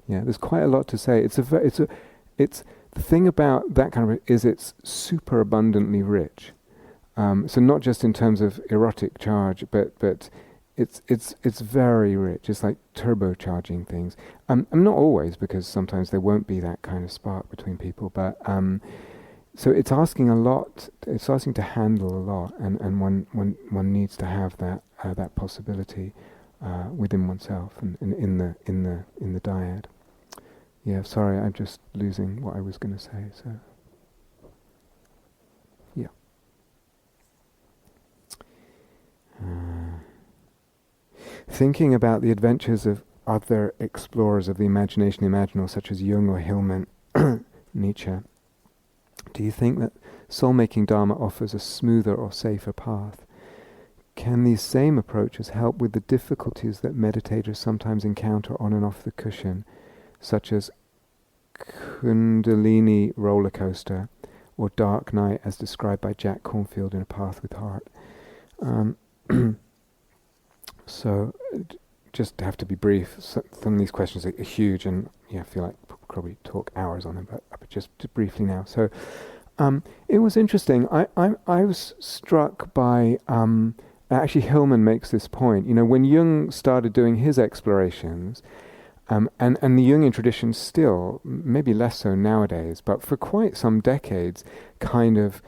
B: Yeah, there's quite a lot to say. It's the thing about that kind of is it's super abundantly rich. So not just in terms of erotic charge, but it's very rich. It's like turbocharging things. Not always, because sometimes there won't be that kind of spark between people. But so it's asking a lot. It's asking to handle a lot, and one needs to have that possibility within oneself and in the dyad. Yeah, sorry, I'm just losing what I was going to say. So yeah. Thinking about the adventures of other explorers of the imagination-imaginal, such as Jung or Hillman, Nietzsche, do you think that soul-making Dharma offers a smoother or safer path? Can these same approaches help with the difficulties that meditators sometimes encounter on and off the cushion, such as kundalini roller coaster or dark night as described by Jack Cornfield in A Path with Heart? So, just have to be brief. Some of these questions are huge, and I feel like probably talk hours on them, but just briefly now. So, it was interesting. I was struck by actually Hillman makes this point. When Jung started doing his explorations, and the Jungian tradition still, maybe less so nowadays, but for quite some decades, kind of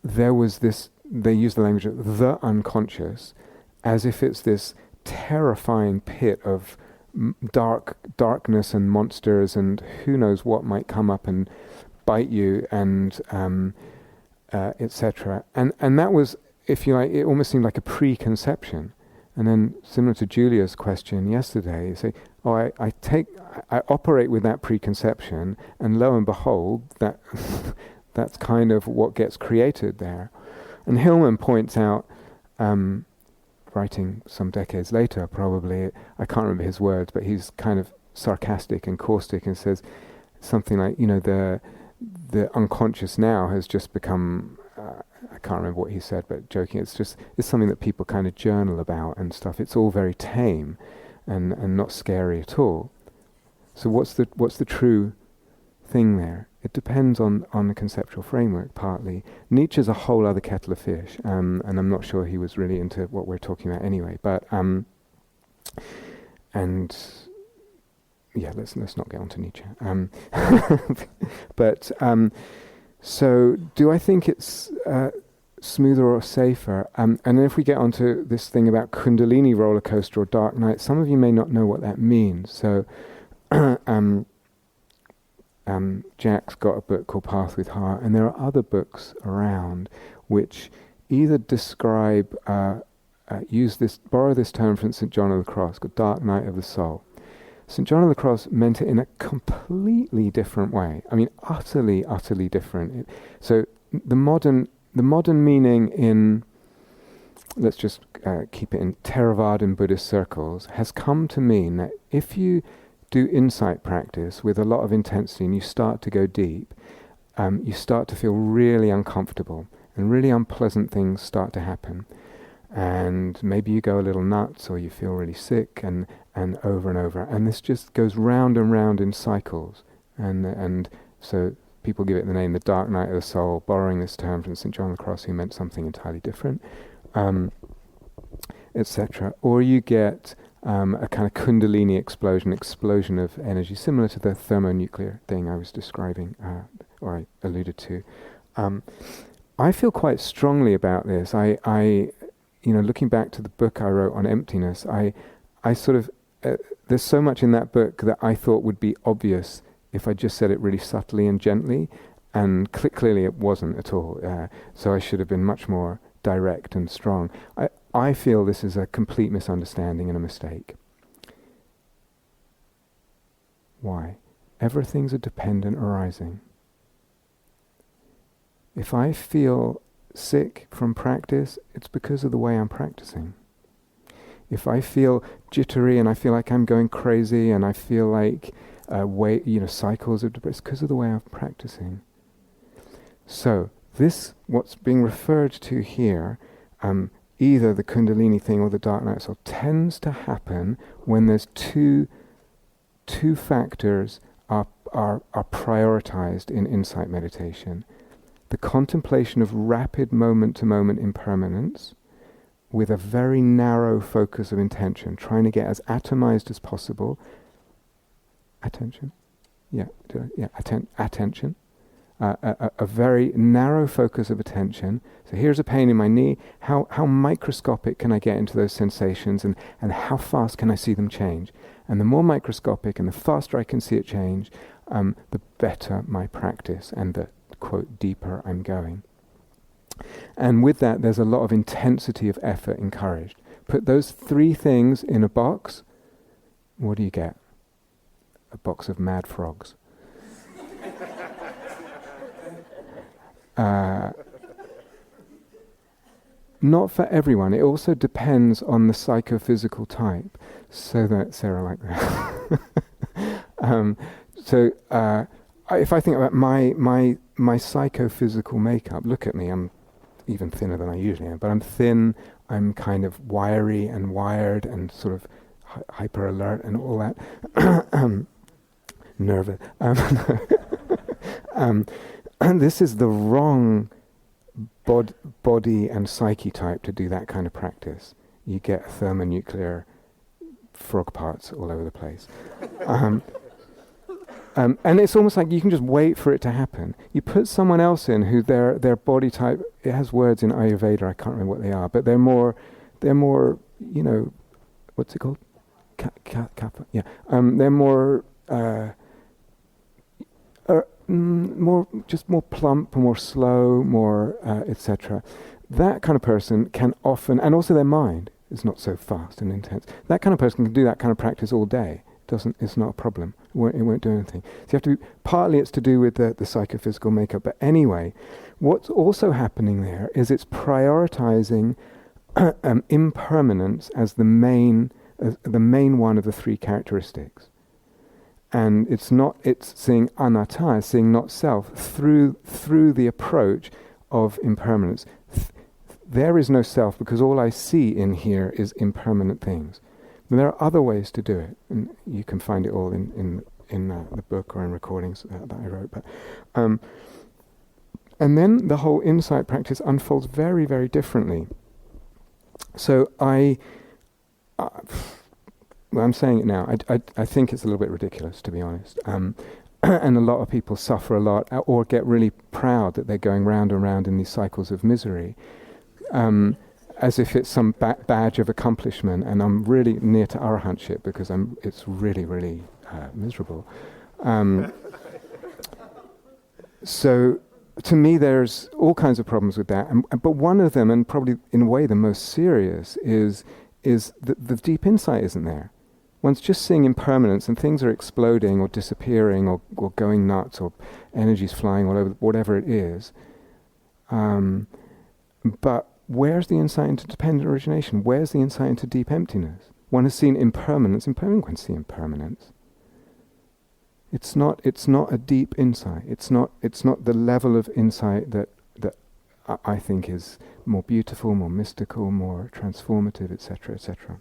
B: there was this. They use the language of the unconscious, as if it's this terrifying pit of darkness and monsters and who knows what might come up and bite you and etc. And that was, if you like, it almost seemed like a preconception. And then, similar to Julia's question yesterday, you say, "Oh, I operate with that preconception, and lo and behold, that's kind of what gets created there." And Hillman points out, writing some decades later, probably, I can't remember his words, but he's kind of sarcastic and caustic and says something like, the unconscious now has just become, I can't remember what he said, but joking, it's something that people kind of journal about and stuff. It's all very tame and not scary at all. So what's the true thing there? It depends on the conceptual framework, partly. Nietzsche's a whole other kettle of fish, and I'm not sure he was really into what we're talking about anyway. But let's not get onto Nietzsche. But so, do I think it's smoother or safer? And then if we get onto this thing about kundalini roller coaster or dark night, some of you may not know what that means. So. Jack's got a book called Path with Heart, and there are other books around which either describe, borrow this term from St. John of the Cross, called Dark Night of the Soul. St. John of the Cross meant it in a completely different way. I mean, utterly, utterly different. So the modern meaning in, let's just keep it in Theravadan Buddhist circles, has come to mean that if you do insight practice with a lot of intensity and you start to go deep, you start to feel really uncomfortable and really unpleasant things start to happen. And maybe you go a little nuts or you feel really sick and over and over. And this just goes round and round in cycles. And so people give it the name the Dark Night of the Soul, borrowing this term from St. John of the Cross, who meant something entirely different, etc. Or you get a kind of kundalini explosion of energy, similar to the thermonuclear thing I was describing, or I alluded to. I feel quite strongly about this. I looking back to the book I wrote on emptiness, I sort of there's so much in that book that I thought would be obvious if I just said it really subtly and gently, and clearly it wasn't at all. So I should have been much more direct and strong. I feel this is a complete misunderstanding and a mistake. Why? Everything's a dependent arising. If I feel sick from practice, it's because of the way I'm practicing. If I feel jittery and I feel like I'm going crazy and I feel like cycles of depression, it's because of the way I'm practicing. So this, what's being referred to here, either the kundalini thing or the dark night soul, tends to happen when there's two factors are prioritized in insight meditation. The contemplation of rapid moment-to-moment impermanence with a very narrow focus of intention, trying to get as atomized as possible. Attention? Attention. A very narrow focus of attention. So here's a pain in my knee. How microscopic can I get into those sensations, and how fast can I see them change? And the more microscopic and the faster I can see it change, the better my practice and the, quote, deeper I'm going. And with that, there's a lot of intensity of effort encouraged. Put those three things in a box, what do you get? A box of mad frogs. Not for everyone. It also depends on the psychophysical type. So that Sarah like that. If I think about my psychophysical makeup, look at me. I'm even thinner than I usually am, but I'm thin. I'm kind of wiry and wired and sort of hyper alert and all that. Nervous. And this is the wrong body and psyche type to do that kind of practice. You get thermonuclear frog parts all over the place. And it's almost like you can just wait for it to happen. You put someone else in who their body type, it has words in Ayurveda, I can't remember what they are, but they're more, what's it called? Kappa. Yeah. They're more more plump, more slow, more etc. That kind of person can often, and also their mind is not so fast and intense. That kind of person can do that kind of practice all day. It's not a problem. It won't do anything. So you have to partly it's to do with the psychophysical makeup, but anyway, what's also happening there is it's prioritizing impermanence as the main one of the three characteristics. And it's seeing anatta, it's seeing not self, through the approach of impermanence. There is no self because all I see in here is impermanent things. And there are other ways to do it, and you can find it all in the book or in recordings that I wrote. But and then the whole insight practice unfolds very, very differently. So I'm saying it now. I think it's a little bit ridiculous, to be honest. And a lot of people suffer a lot or get really proud that they're going round and round in these cycles of misery, as if it's some badge of accomplishment. And I'm really near to arahantship because it's really, really miserable. So to me, there's all kinds of problems with that. But one of them, and probably in a way the most serious, is the deep insight isn't there. One's just seeing impermanence and things are exploding or disappearing or going nuts or energy's flying all over, whatever it is. But where's the insight into dependent origination? Where's the insight into deep emptiness? One has seen impermanence. One can see impermanence. It's not a deep insight. It's not the level of insight that I think is more beautiful, more mystical, more transformative, etc., etc.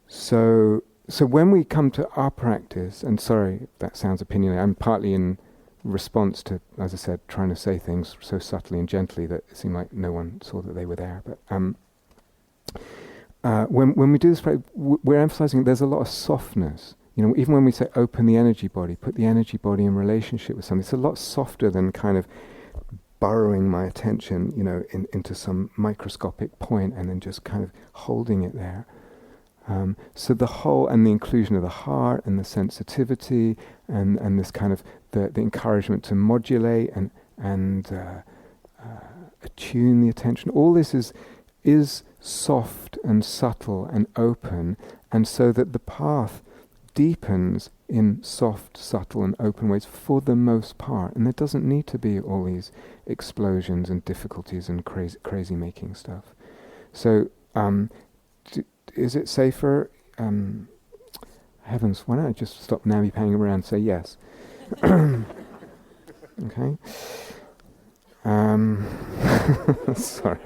B: So when we come to our practice, and sorry, that sounds opinionated, I'm partly in response to, as I said, trying to say things so subtly and gently that it seemed like no one saw that they were there. But when we do this practice, we're emphasizing there's a lot of softness. Even when we say open the energy body, put the energy body in relationship with something, it's a lot softer than kind of burrowing my attention, into some microscopic point and then just kind of holding it there. So the whole, and the inclusion of the heart and the sensitivity and this kind of the encouragement to modulate and attune the attention, all this is soft and subtle and open, and so that the path deepens in soft, subtle and open ways for the most part, and there doesn't need to be all these explosions and difficulties and crazy making stuff. So is it safer? Heavens, why don't I just stop nappy-paying around and say yes? Okay. Sorry.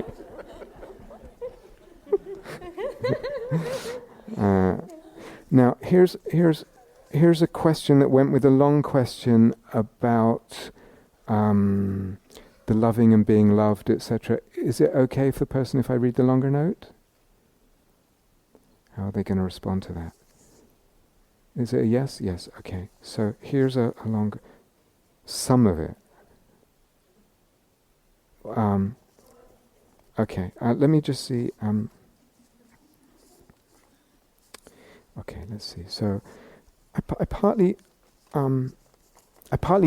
B: Now here's a question that went with a long question about the loving and being loved, etc. Is it okay for the person if I read the longer note? How are they going to respond to that? Is it a yes? Yes. Okay. So here's a longer, some of it. Okay. Let me just see. Okay. Let's see. So I partly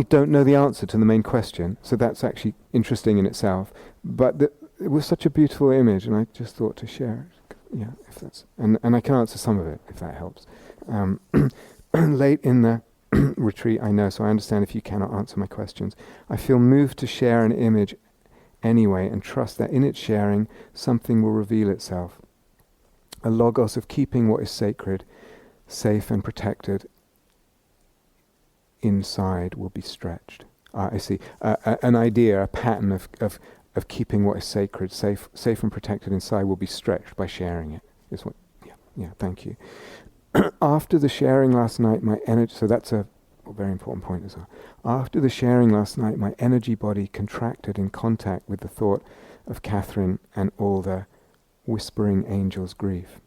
B: don't know the answer to the main question, so that's actually interesting in itself. But it was such a beautiful image, and I just thought to share it. Yeah, if that's and I can answer some of it if that helps. Late in the retreat, I know, so I understand if you cannot answer my questions. I feel moved to share an image anyway, and trust that in its sharing, something will reveal itself. A logos of keeping what is sacred, safe and protected inside will be stretched. I see. An idea, a pattern of keeping what is sacred, safe and protected inside will be stretched by sharing it. Is what? Yeah. Thank you. After the sharing last night, my energy. So that's a very important point as well. After the sharing last night, my energy body contracted in contact with the thought of Catherine and all the whispering angels' grief.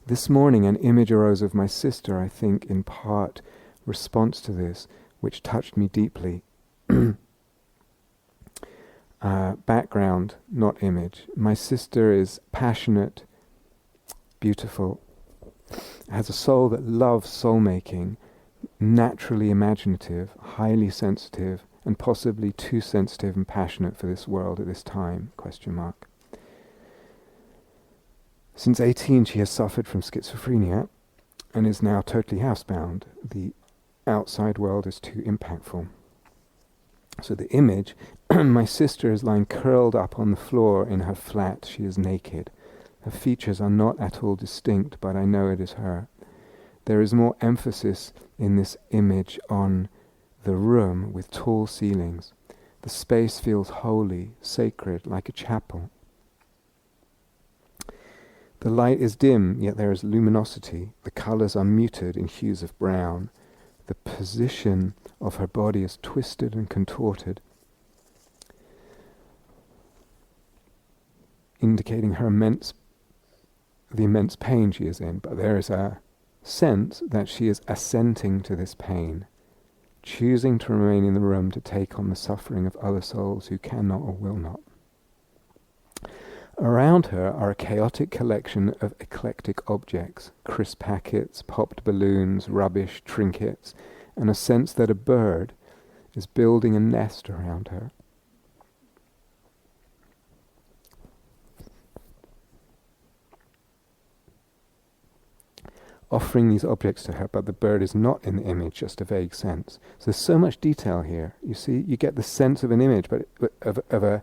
B: This morning, an image arose of my sister. I think in part response to this, which touched me deeply. Background, not image. My sister is passionate, beautiful, has a soul that loves soul-making, naturally imaginative, highly sensitive, and possibly too sensitive and passionate for this world at this time, ? Since 18, she has suffered from schizophrenia and is now totally housebound. The outside world is too impactful. So the image, my sister is lying curled up on the floor in her flat. She is naked. Her features are not at all distinct, but I know it is her. There is more emphasis in this image on the room with tall ceilings. The space feels holy, sacred, like a chapel. The light is dim, yet there is luminosity. The colors are muted in hues of brown. The position of her body is twisted and contorted, indicating her the immense pain she is in. But there is a sense that she is assenting to this pain, choosing to remain in the room to take on the suffering of other souls who cannot or will not. Around her are a chaotic collection of eclectic objects, crisp packets, popped balloons, rubbish, trinkets, and a sense that a bird is building a nest around her. Offering these objects to her, but the bird is not in the image, just a vague sense. So there's so much detail here. You see, you get the sense of an image, but of a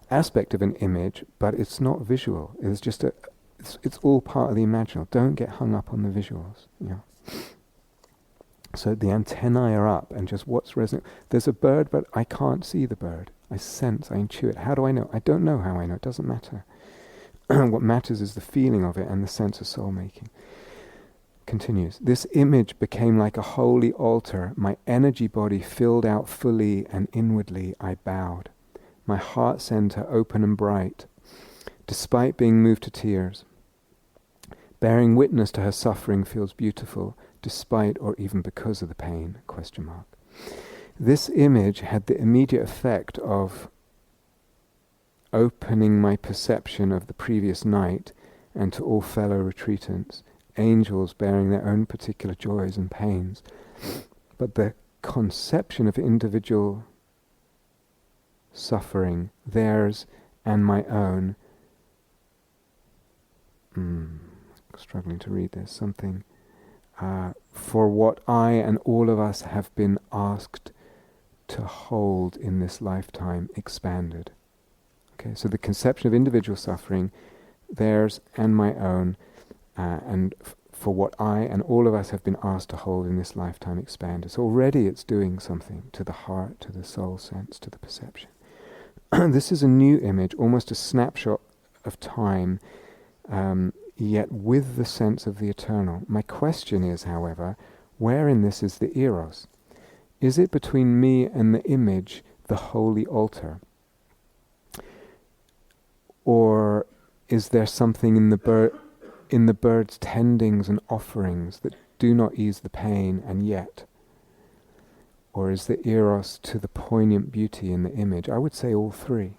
B: aspect of an image, but it's not visual. It's just it's all part of the imaginal. Don't get hung up on the visuals. Yeah. So the antennae are up, and just what's resonant. There's a bird, but I can't see the bird. I sense, I intuit. How do I know? I don't know how I know. It doesn't matter. What matters is the feeling of it and the sense of soul making. Continues. This image became like a holy altar. My energy body filled out fully, and inwardly I bowed. My heart center open and bright, despite being moved to tears. Bearing witness to her suffering feels beautiful, despite or even because of the pain, ? This image had the immediate effect of opening my perception of the previous night and to all fellow retreatants, angels bearing their own particular joys and pains. But the conception of individual suffering, theirs and my own, struggling to read this, something, for what I and all of us have been asked to hold in this lifetime expanded. Okay, so the conception of individual suffering, theirs and my own, and for what I and all of us have been asked to hold in this lifetime expanded. So already it's doing something to the heart, to the soul sense, to the perception. This is a new image, almost a snapshot of time, yet with the sense of the eternal. My question is, however, where in this is the eros? Is it between me and the image, the holy altar? Or is there something in the bird's tendings and offerings that do not ease the pain and yet? Or is the eros to the poignant beauty in the image? I would say all three.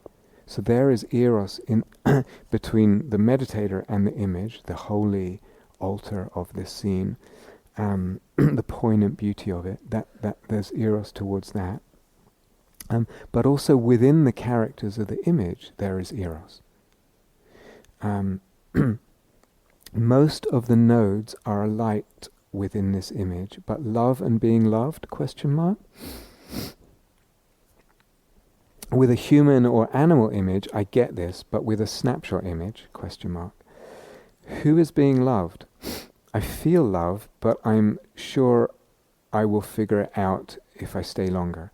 B: So there is eros in between the meditator and the image, the holy altar of this scene, the poignant beauty of it. That there's eros towards that. But also within the characters of the image, there is eros. Most of the nodes are alight within this image, but love and being loved, ? With a human or animal image, I get this, but with a snapshot image, ? Who is being loved? I feel love, but I'm sure I will figure it out if I stay longer.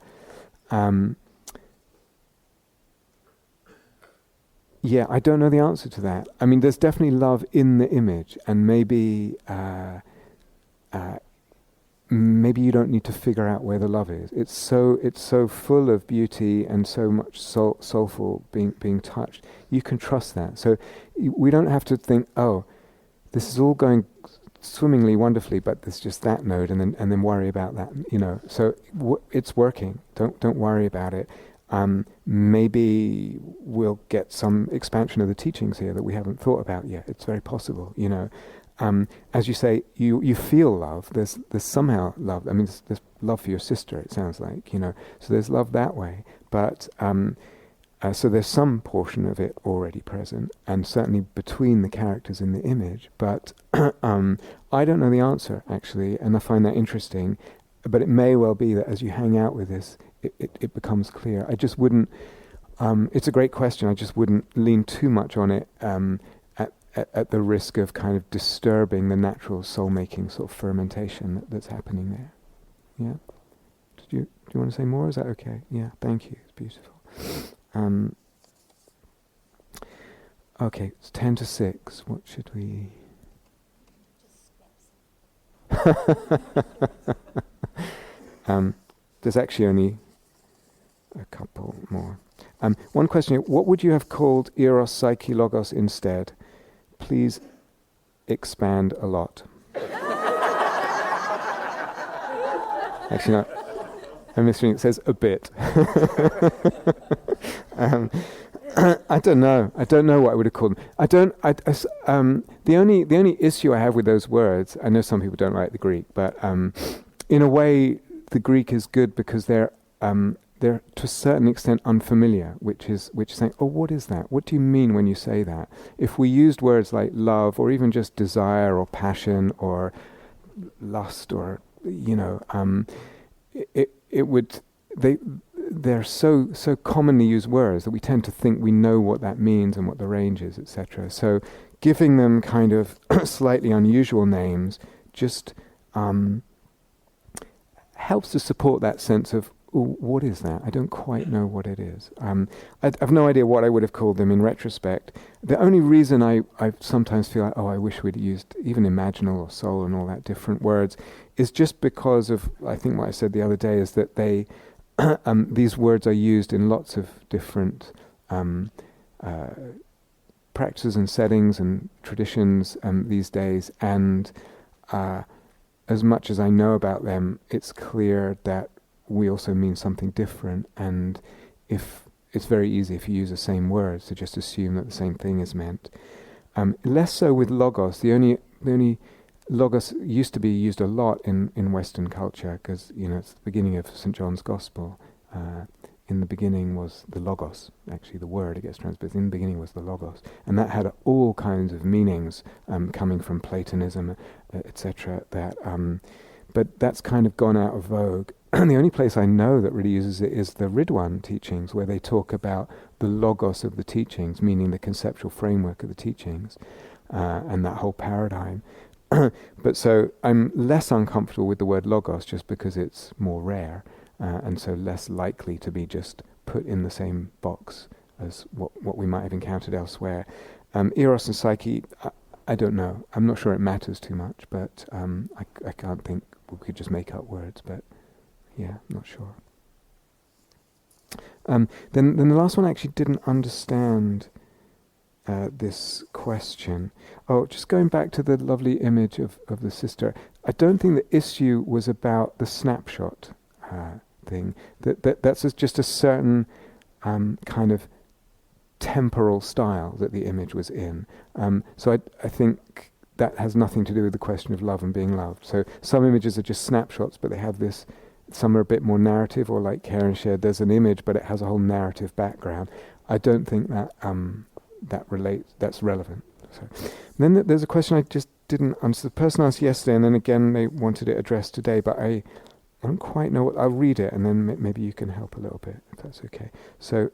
B: Yeah, I don't know the answer to that. I mean, there's definitely love in the image, and maybe maybe you don't need to figure out where the love is. It's so full of beauty and so much soulful being touched. You can trust that. So we don't have to think, oh, this is all going swimmingly wonderfully, but there's just that node, and then worry about that. So it's working. Don't worry about it. Maybe we'll get some expansion of the teachings here that we haven't thought about yet. It's very possible, As you say, you feel love. There's somehow love. I mean, there's love for your sister, it sounds like, So there's love that way. But so there's some portion of it already present, and certainly between the characters in the image. But I don't know the answer, actually, and I find that interesting. But it may well be that as you hang out with this, it becomes clear. I just wouldn't, it's a great question, I just wouldn't lean too much on it at the risk of kind of disturbing the natural soul-making sort of fermentation that's happening there. Yeah? Do you want to say more? Is that okay? Yeah, thank you. It's beautiful. Okay, it's 10 to 6. What should we... there's actually only a couple more. One question: what would you have called Eros, Psyche, Logos instead? Please expand a lot. Actually, no. I'm missing. It says a bit. I don't know. I don't know what I would have called them. The only issue I have with those words, I know some people don't like the Greek, but in a way, the Greek is good because they're to a certain extent unfamiliar, which is saying, oh, what is that? What do you mean when you say that? If we used words like love, or even just desire, or passion, or lust, or it would they're so commonly used words that we tend to think we know what that means and what the range is, etc. So giving them kind of slightly unusual names just helps to support that sense of, oh, what is that? I don't quite know what it is. I have no idea what I would have called them in retrospect. The only reason I sometimes feel like, oh, I wish we'd used even imaginal or soul and all that different words, is just because of, I think what I said the other day is that they these words are used in lots of different practices and settings and traditions these days, and as much as I know about them, it's clear that we also mean something different, and if it's very easy if you use the same words to just assume that the same thing is meant. Less so with logos. The only logos used to be used a lot in Western culture because it's the beginning of St. John's Gospel. In the beginning was the logos. Actually, the word it gets translated. In the beginning was the logos, and that had all kinds of meanings coming from Platonism, etc. But that's kind of gone out of vogue. And the only place I know that really uses it is the Ridwan teachings, where they talk about the logos of the teachings, meaning the conceptual framework of the teachings, and that whole paradigm. But so I'm less uncomfortable with the word logos just because it's more rare, and so less likely to be just put in the same box as what we might have encountered elsewhere. Eros and Psyche, I don't know. I'm not sure it matters too much, but I can't think we could just make up words, but yeah, I'm not sure. Then the last one I actually didn't understand this question. Oh, just going back to the lovely image of the sister, I don't think the issue was about the snapshot thing. That's just a certain kind of temporal style that the image was in. So I think that has nothing to do with the question of love and being loved. So some images are just snapshots, but they have this. Some are a bit more narrative, or like Karen shared, there's an image, but it has a whole narrative background. I don't think that that's relevant. So then there's a question I just didn't answer. The person asked yesterday, and then again they wanted it addressed today, but I don't quite know what. I'll read it, and then maybe you can help a little bit, if that's okay. So,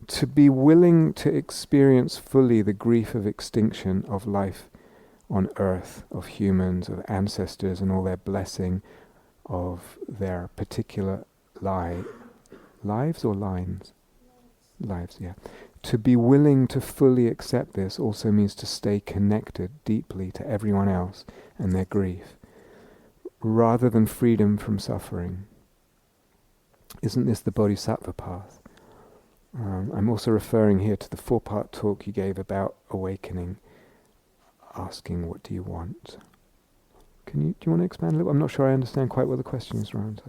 B: to be willing to experience fully the grief of extinction of life on earth, of humans, of ancestors, and all their blessing of their particular lives or lines? Lives, yeah. To be willing to fully accept this also means to stay connected deeply to everyone else and their grief, rather than freedom from suffering. Isn't this the bodhisattva path? I'm also referring here to the 4-part talk you gave about awakening, asking what do you want? Do you want to expand a little? I'm not sure I understand quite what the question is around.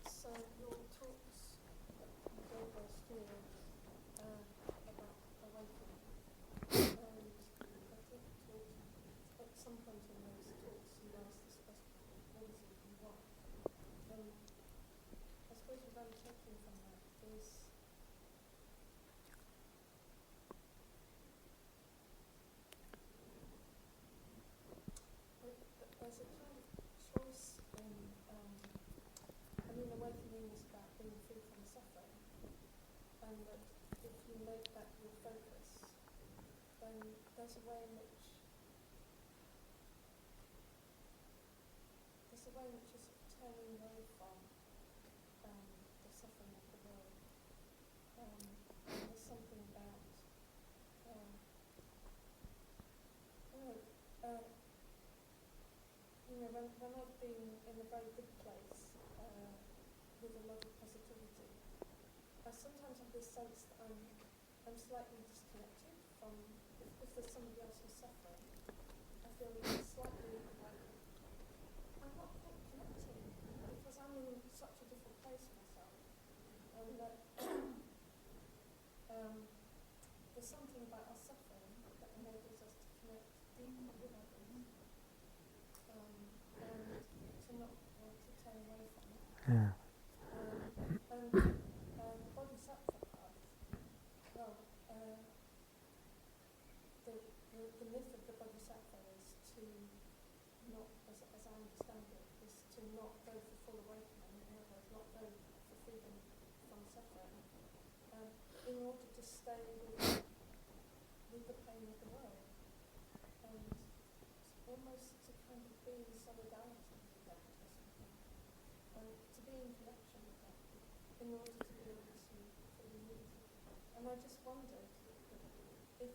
C: So your talks you gave us here about awakening, and I think at some point in those talks you asked this question, what is it you want? I suppose what I'm taking from that is there's a kind of choice in, awakening is about being free from suffering, and that if you make that your focus, then there's a way in which you're sort of turning away from the suffering of the world. And there's something about, when I've been in a very good place with a lot of positivity, I sometimes have this sense that I'm slightly disconnected from, if there's somebody else who's suffering, I feel slightly like I'm not quite connected because I'm in such a different place myself, and that there's something about our suffering that enables us to connect deeply with others, and to not want to turn away from it.
B: Yeah.
C: And the bodhisattva path, well, the myth of the bodhisattva is to not, as I understand it, is to not go for full awakening, in other words, not go for freedom from suffering, in order to stay with the pain of the world, and almost to kind of be in solidarity with that or something, and to be in connection with that, in order to be able to fully use it. And I just wondered if,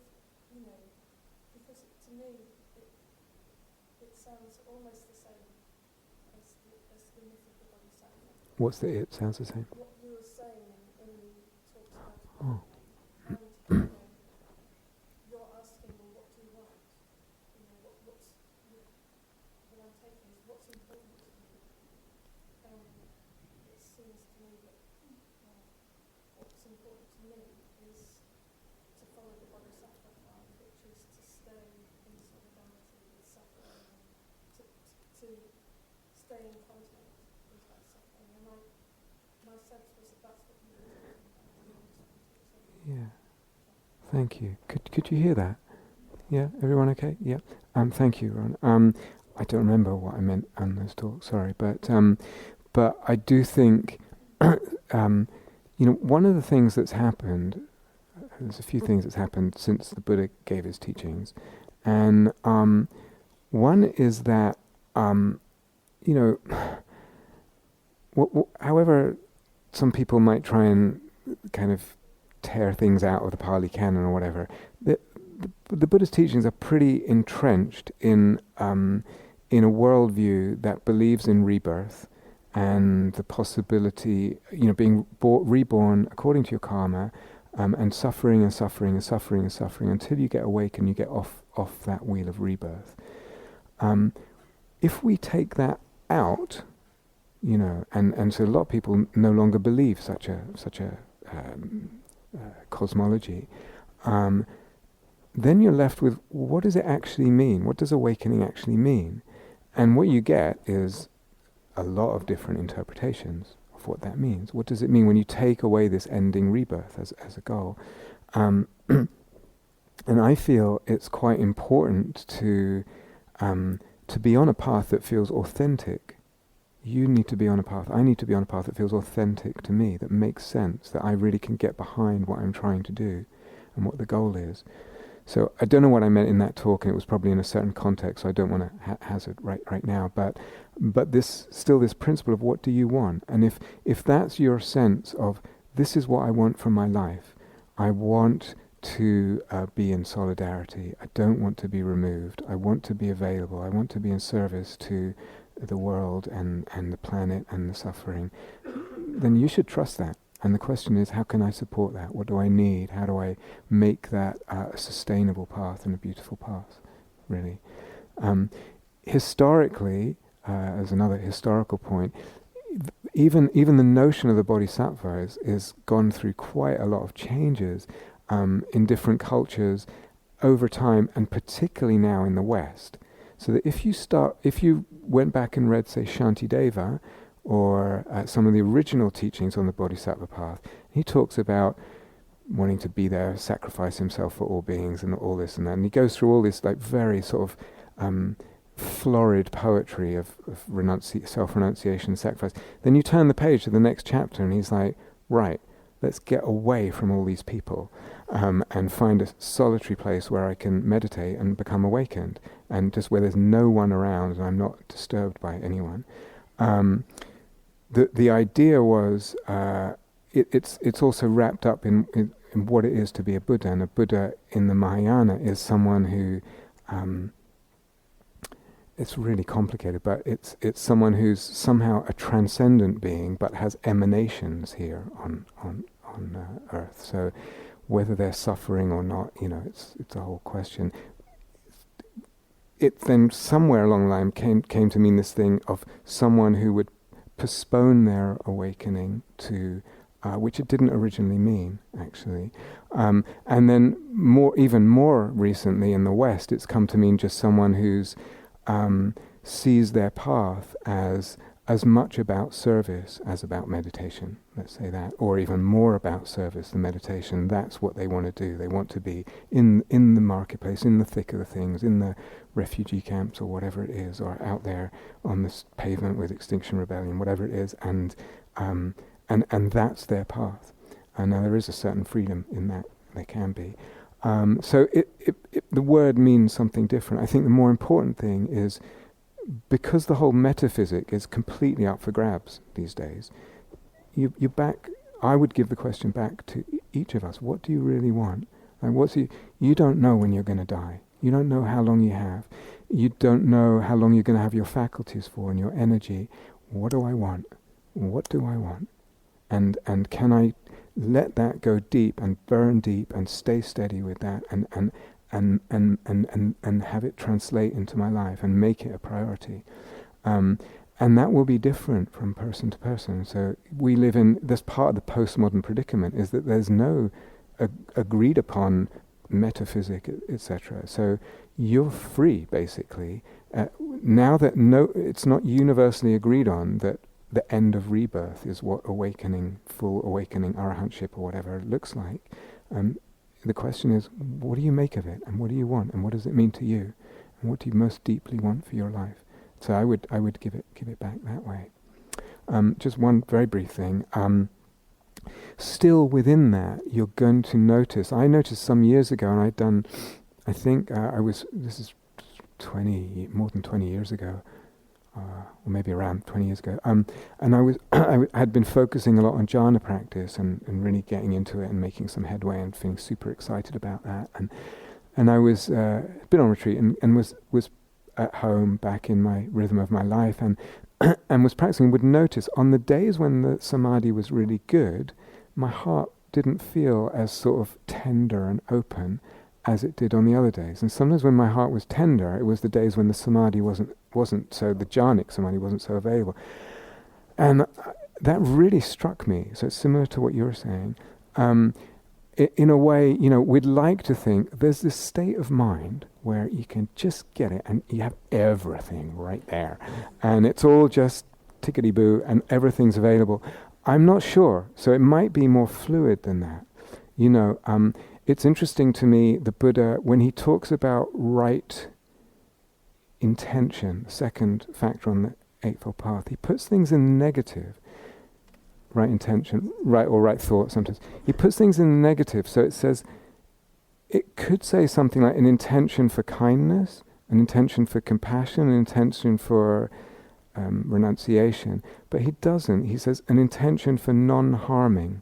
C: because to me it sounds almost the same as the myth of the bodhisattva.
B: What's the it? Sounds the same.
C: What you were saying in the talks about
B: Oh.
C: and you're asking, well, what do you want? What I'm taking is what's important to you. It seems to me that what's important to me is to follow the bodhisattva path, which is to staying continent into that suffering. And my sense was that that's what you were talking about.
B: Yeah. Thank you. Could you hear that? Yeah. Everyone okay? Yeah. Thank you, Ron. I don't remember what I meant on those talks. Sorry, but I do think, one of the things that's happened. There's a few things that's happened since the Buddha gave his teachings, and one is that however some people might try and kind of tear things out of the Pali Canon or whatever, the Buddha's teachings are pretty entrenched in a worldview that believes in rebirth and the possibility, being reborn according to your karma, and suffering and suffering and suffering and suffering until you get awake and you get off that wheel of rebirth. If we take that out, and so a lot of people no longer believe such a cosmology, then you're left with, what does it actually mean? What does awakening actually mean? And what you get is a lot of different interpretations of what that means. What does it mean when you take away this ending rebirth as a goal? And I feel it's quite important to be on a path that feels authentic. You need to be on a path, I need to be on a path that feels authentic to me, that makes sense, that I really can get behind what I'm trying to do and what the goal is. So I don't know what I meant in that talk, and it was probably in a certain context, so I don't want to hazard right now, but this principle of what do you want? And if that's your sense of, this is what I want from my life, I want to be in solidarity, I don't want to be removed, I want to be available, I want to be in service to the world and the planet and the suffering, then you should trust that. And the question is, how can I support that? What do I need? How do I make that a sustainable path and a beautiful path, really? Historically, as another historical point, even the notion of the bodhisattva is gone through quite a lot of changes in different cultures over time, and particularly now in the West. So that if you went back and read, say, Shantideva, or some of the original teachings on the Bodhisattva path, he talks about wanting to be there, sacrifice himself for all beings, and all this and that. And he goes through all this like very sort of florid poetry of self-renunciation, sacrifice. Then you turn the page to the next chapter, and he's like, right, let's get away from all these people and find a solitary place where I can meditate and become awakened, and just where there's no one around and I'm not disturbed by anyone. The idea was it's also wrapped up in what it is to be a Buddha, and a Buddha in the Mahayana is someone who it's really complicated, but it's someone who's somehow a transcendent being but has emanations here on Earth. So whether they're suffering or not, it's a whole question. It then somewhere along the line came to mean this thing of someone who would postpone their awakening to, which it didn't originally mean, actually. And then even more recently in the West, it's come to mean just someone who's sees their path as much about service as about meditation, let's say that, or even more about service than meditation. That's what they want to do. They want to be in the marketplace, in the thick of the things, in the refugee camps or whatever it is, or out there on this pavement with Extinction Rebellion, whatever it is, and that's their path. And now there is a certain freedom in that, there can be. So the word means something different. I think the more important thing is, because the whole metaphysic is completely up for grabs these days, I would give the question back to each of us: what do you really want? Like, you don't know when you're going to die. You don't know how long you have. You don't know how long you're going to have your faculties for and your energy. What do I want? What do I want? And can I let that go deep and burn deep and stay steady with that and have it translate into my life and make it a priority. And that will be different from person to person. So we live in this part of the postmodern predicament, is that there's no agreed upon metaphysic, etc. So you're free, basically, Now that it's not universally agreed on that the end of rebirth is what awakening, full awakening, arahantship or whatever looks like. The question is, what do you make of it, and what do you want, and what does it mean to you, and what do you most deeply want for your life? So I would give it back that way. Just one very brief thing. Still within that, you're going to notice. I noticed some years ago, and I'd done. I think this is more than 20 years ago, or maybe around 20 years ago. And I had been focusing a lot on jhana practice and really getting into it and making some headway and feeling super excited about that. And I was been on retreat and was at home back in my rhythm of my life and was practicing. Would notice on the days when the samadhi was really good, my heart didn't feel as sort of tender and open as it did on the other days. And sometimes when my heart was tender, it was the days when the samadhi wasn't so, the jhanic samadhi wasn't so available. And that really struck me. So it's similar to what you were saying. In a way, we'd like to think there's this state of mind where you can just get it and you have everything right there. And it's all just tickety-boo and everything's available. I'm not sure. So it might be more fluid than that. It's interesting to me, the Buddha, when he talks about right intention, the second factor on the Eightfold Path, he puts things in negative. Right intention, right thought sometimes. He puts things in negative, so it says, it could say something like an intention for kindness, an intention for compassion, an intention for renunciation. But he doesn't. He says an intention for non-harming,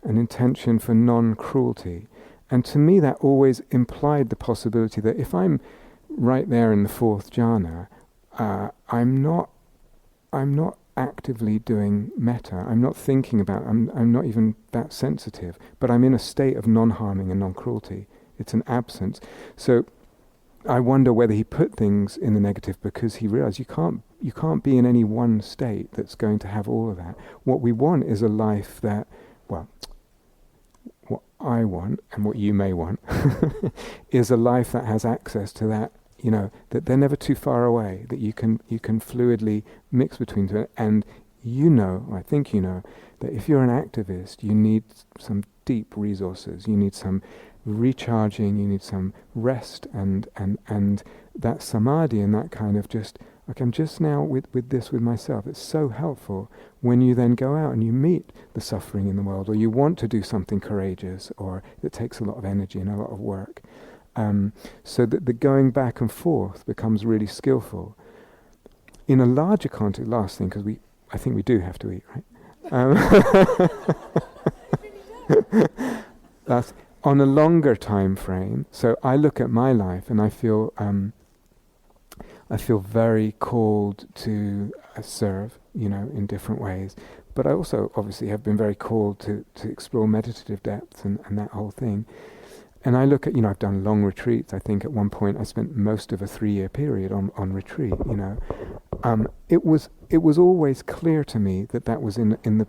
B: an intention for non-cruelty. And to me that always implied the possibility that if I'm right there in the fourth jhana, I'm not actively doing metta. I'm not thinking about, I'm not even that sensitive, but I'm in a state of non-harming and non-cruelty. It's an absence. So I wonder whether he put things in the negative because he realized you can't be in any one state that's going to have all of that. What we want is a life that, well, what I want and what you may want is a life that has access to that, that they're never too far away, that you can fluidly mix between two. And I think that if you're an activist, you need some deep resources, you need some recharging, you need some rest and that samadhi and that kind of just, okay, I'm just now with this with myself. It's so helpful when you then go out and you meet the suffering in the world, or you want to do something courageous, or that takes a lot of energy and a lot of work. So that the going back and forth becomes really skillful. In a larger context, last thing, because I think we do have to eat, right? That's on a longer time frame. So I look at my life and I feel very called to serve, in different ways. But I also obviously have been very called to explore meditative depth and that whole thing. And I look at, I've done long retreats. I think at one point I spent most of a 3-year period on retreat, It was always clear to me that was in the,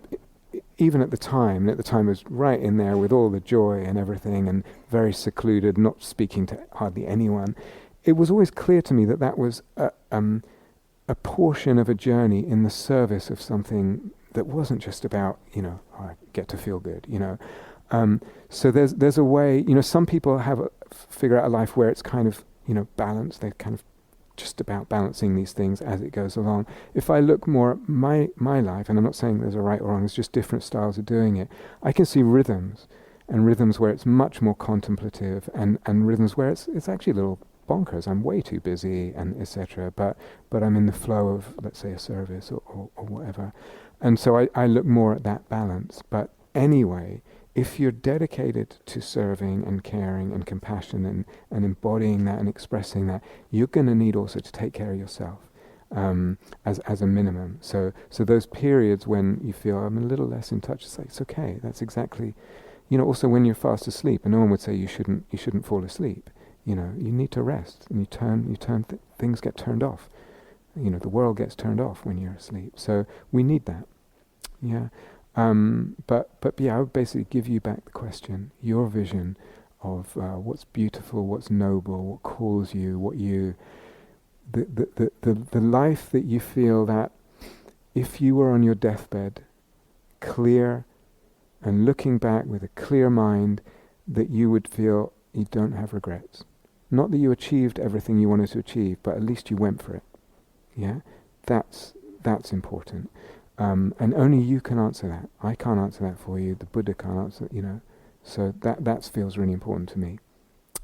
B: even at the time, and at the time it was right in there with all the joy and everything and very secluded, not speaking to hardly anyone. It was always clear to me that was a portion of a journey in the service of something that wasn't just about, I get to feel good, So there's a way, some people figure out a life where it's kind of, balanced. They're kind of just about balancing these things as it goes along. If I look more at my life, and I'm not saying there's a right or wrong, it's just different styles of doing it, I can see rhythms where it's much more contemplative, and rhythms where it's actually a little bonkers. I'm way too busy, and etc. But I'm in the flow of, let's say, a service or whatever. And so I look more at that balance. But anyway, if you're dedicated to serving and caring and compassion and embodying that and expressing that, you're going to need also to take care of yourself as a minimum. So those periods when you feel I'm a little less in touch, it's okay. That's exactly, also when you're fast asleep, and no one would say you shouldn't fall asleep. You need to rest, and things get turned off. The world gets turned off when you're asleep. So we need that. Yeah. But yeah, I would basically give you back the question, your vision of what's beautiful, what's noble, what calls you, the life that you feel that if you were on your deathbed, clear and looking back with a clear mind, that you would feel you don't have regrets. Not that you achieved everything you wanted to achieve, but at least you went for it. Yeah, that's important. And only you can answer that. I can't answer that for you. The Buddha can't answer, So that feels really important to me.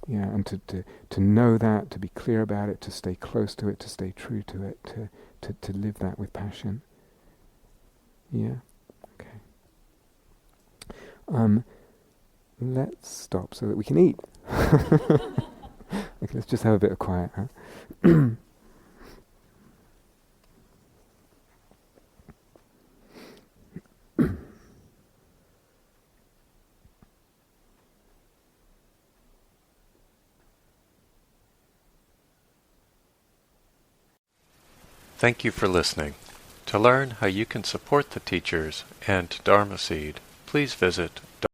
B: Yeah, and to know that, to be clear about it, to stay close to it, to stay true to it, to live that with passion. Yeah, okay. Let's stop so that we can eat. Okay, let's just have a bit of quiet, huh?
D: Thank you for listening. To learn how you can support the teachers and Dharma Seed, please visit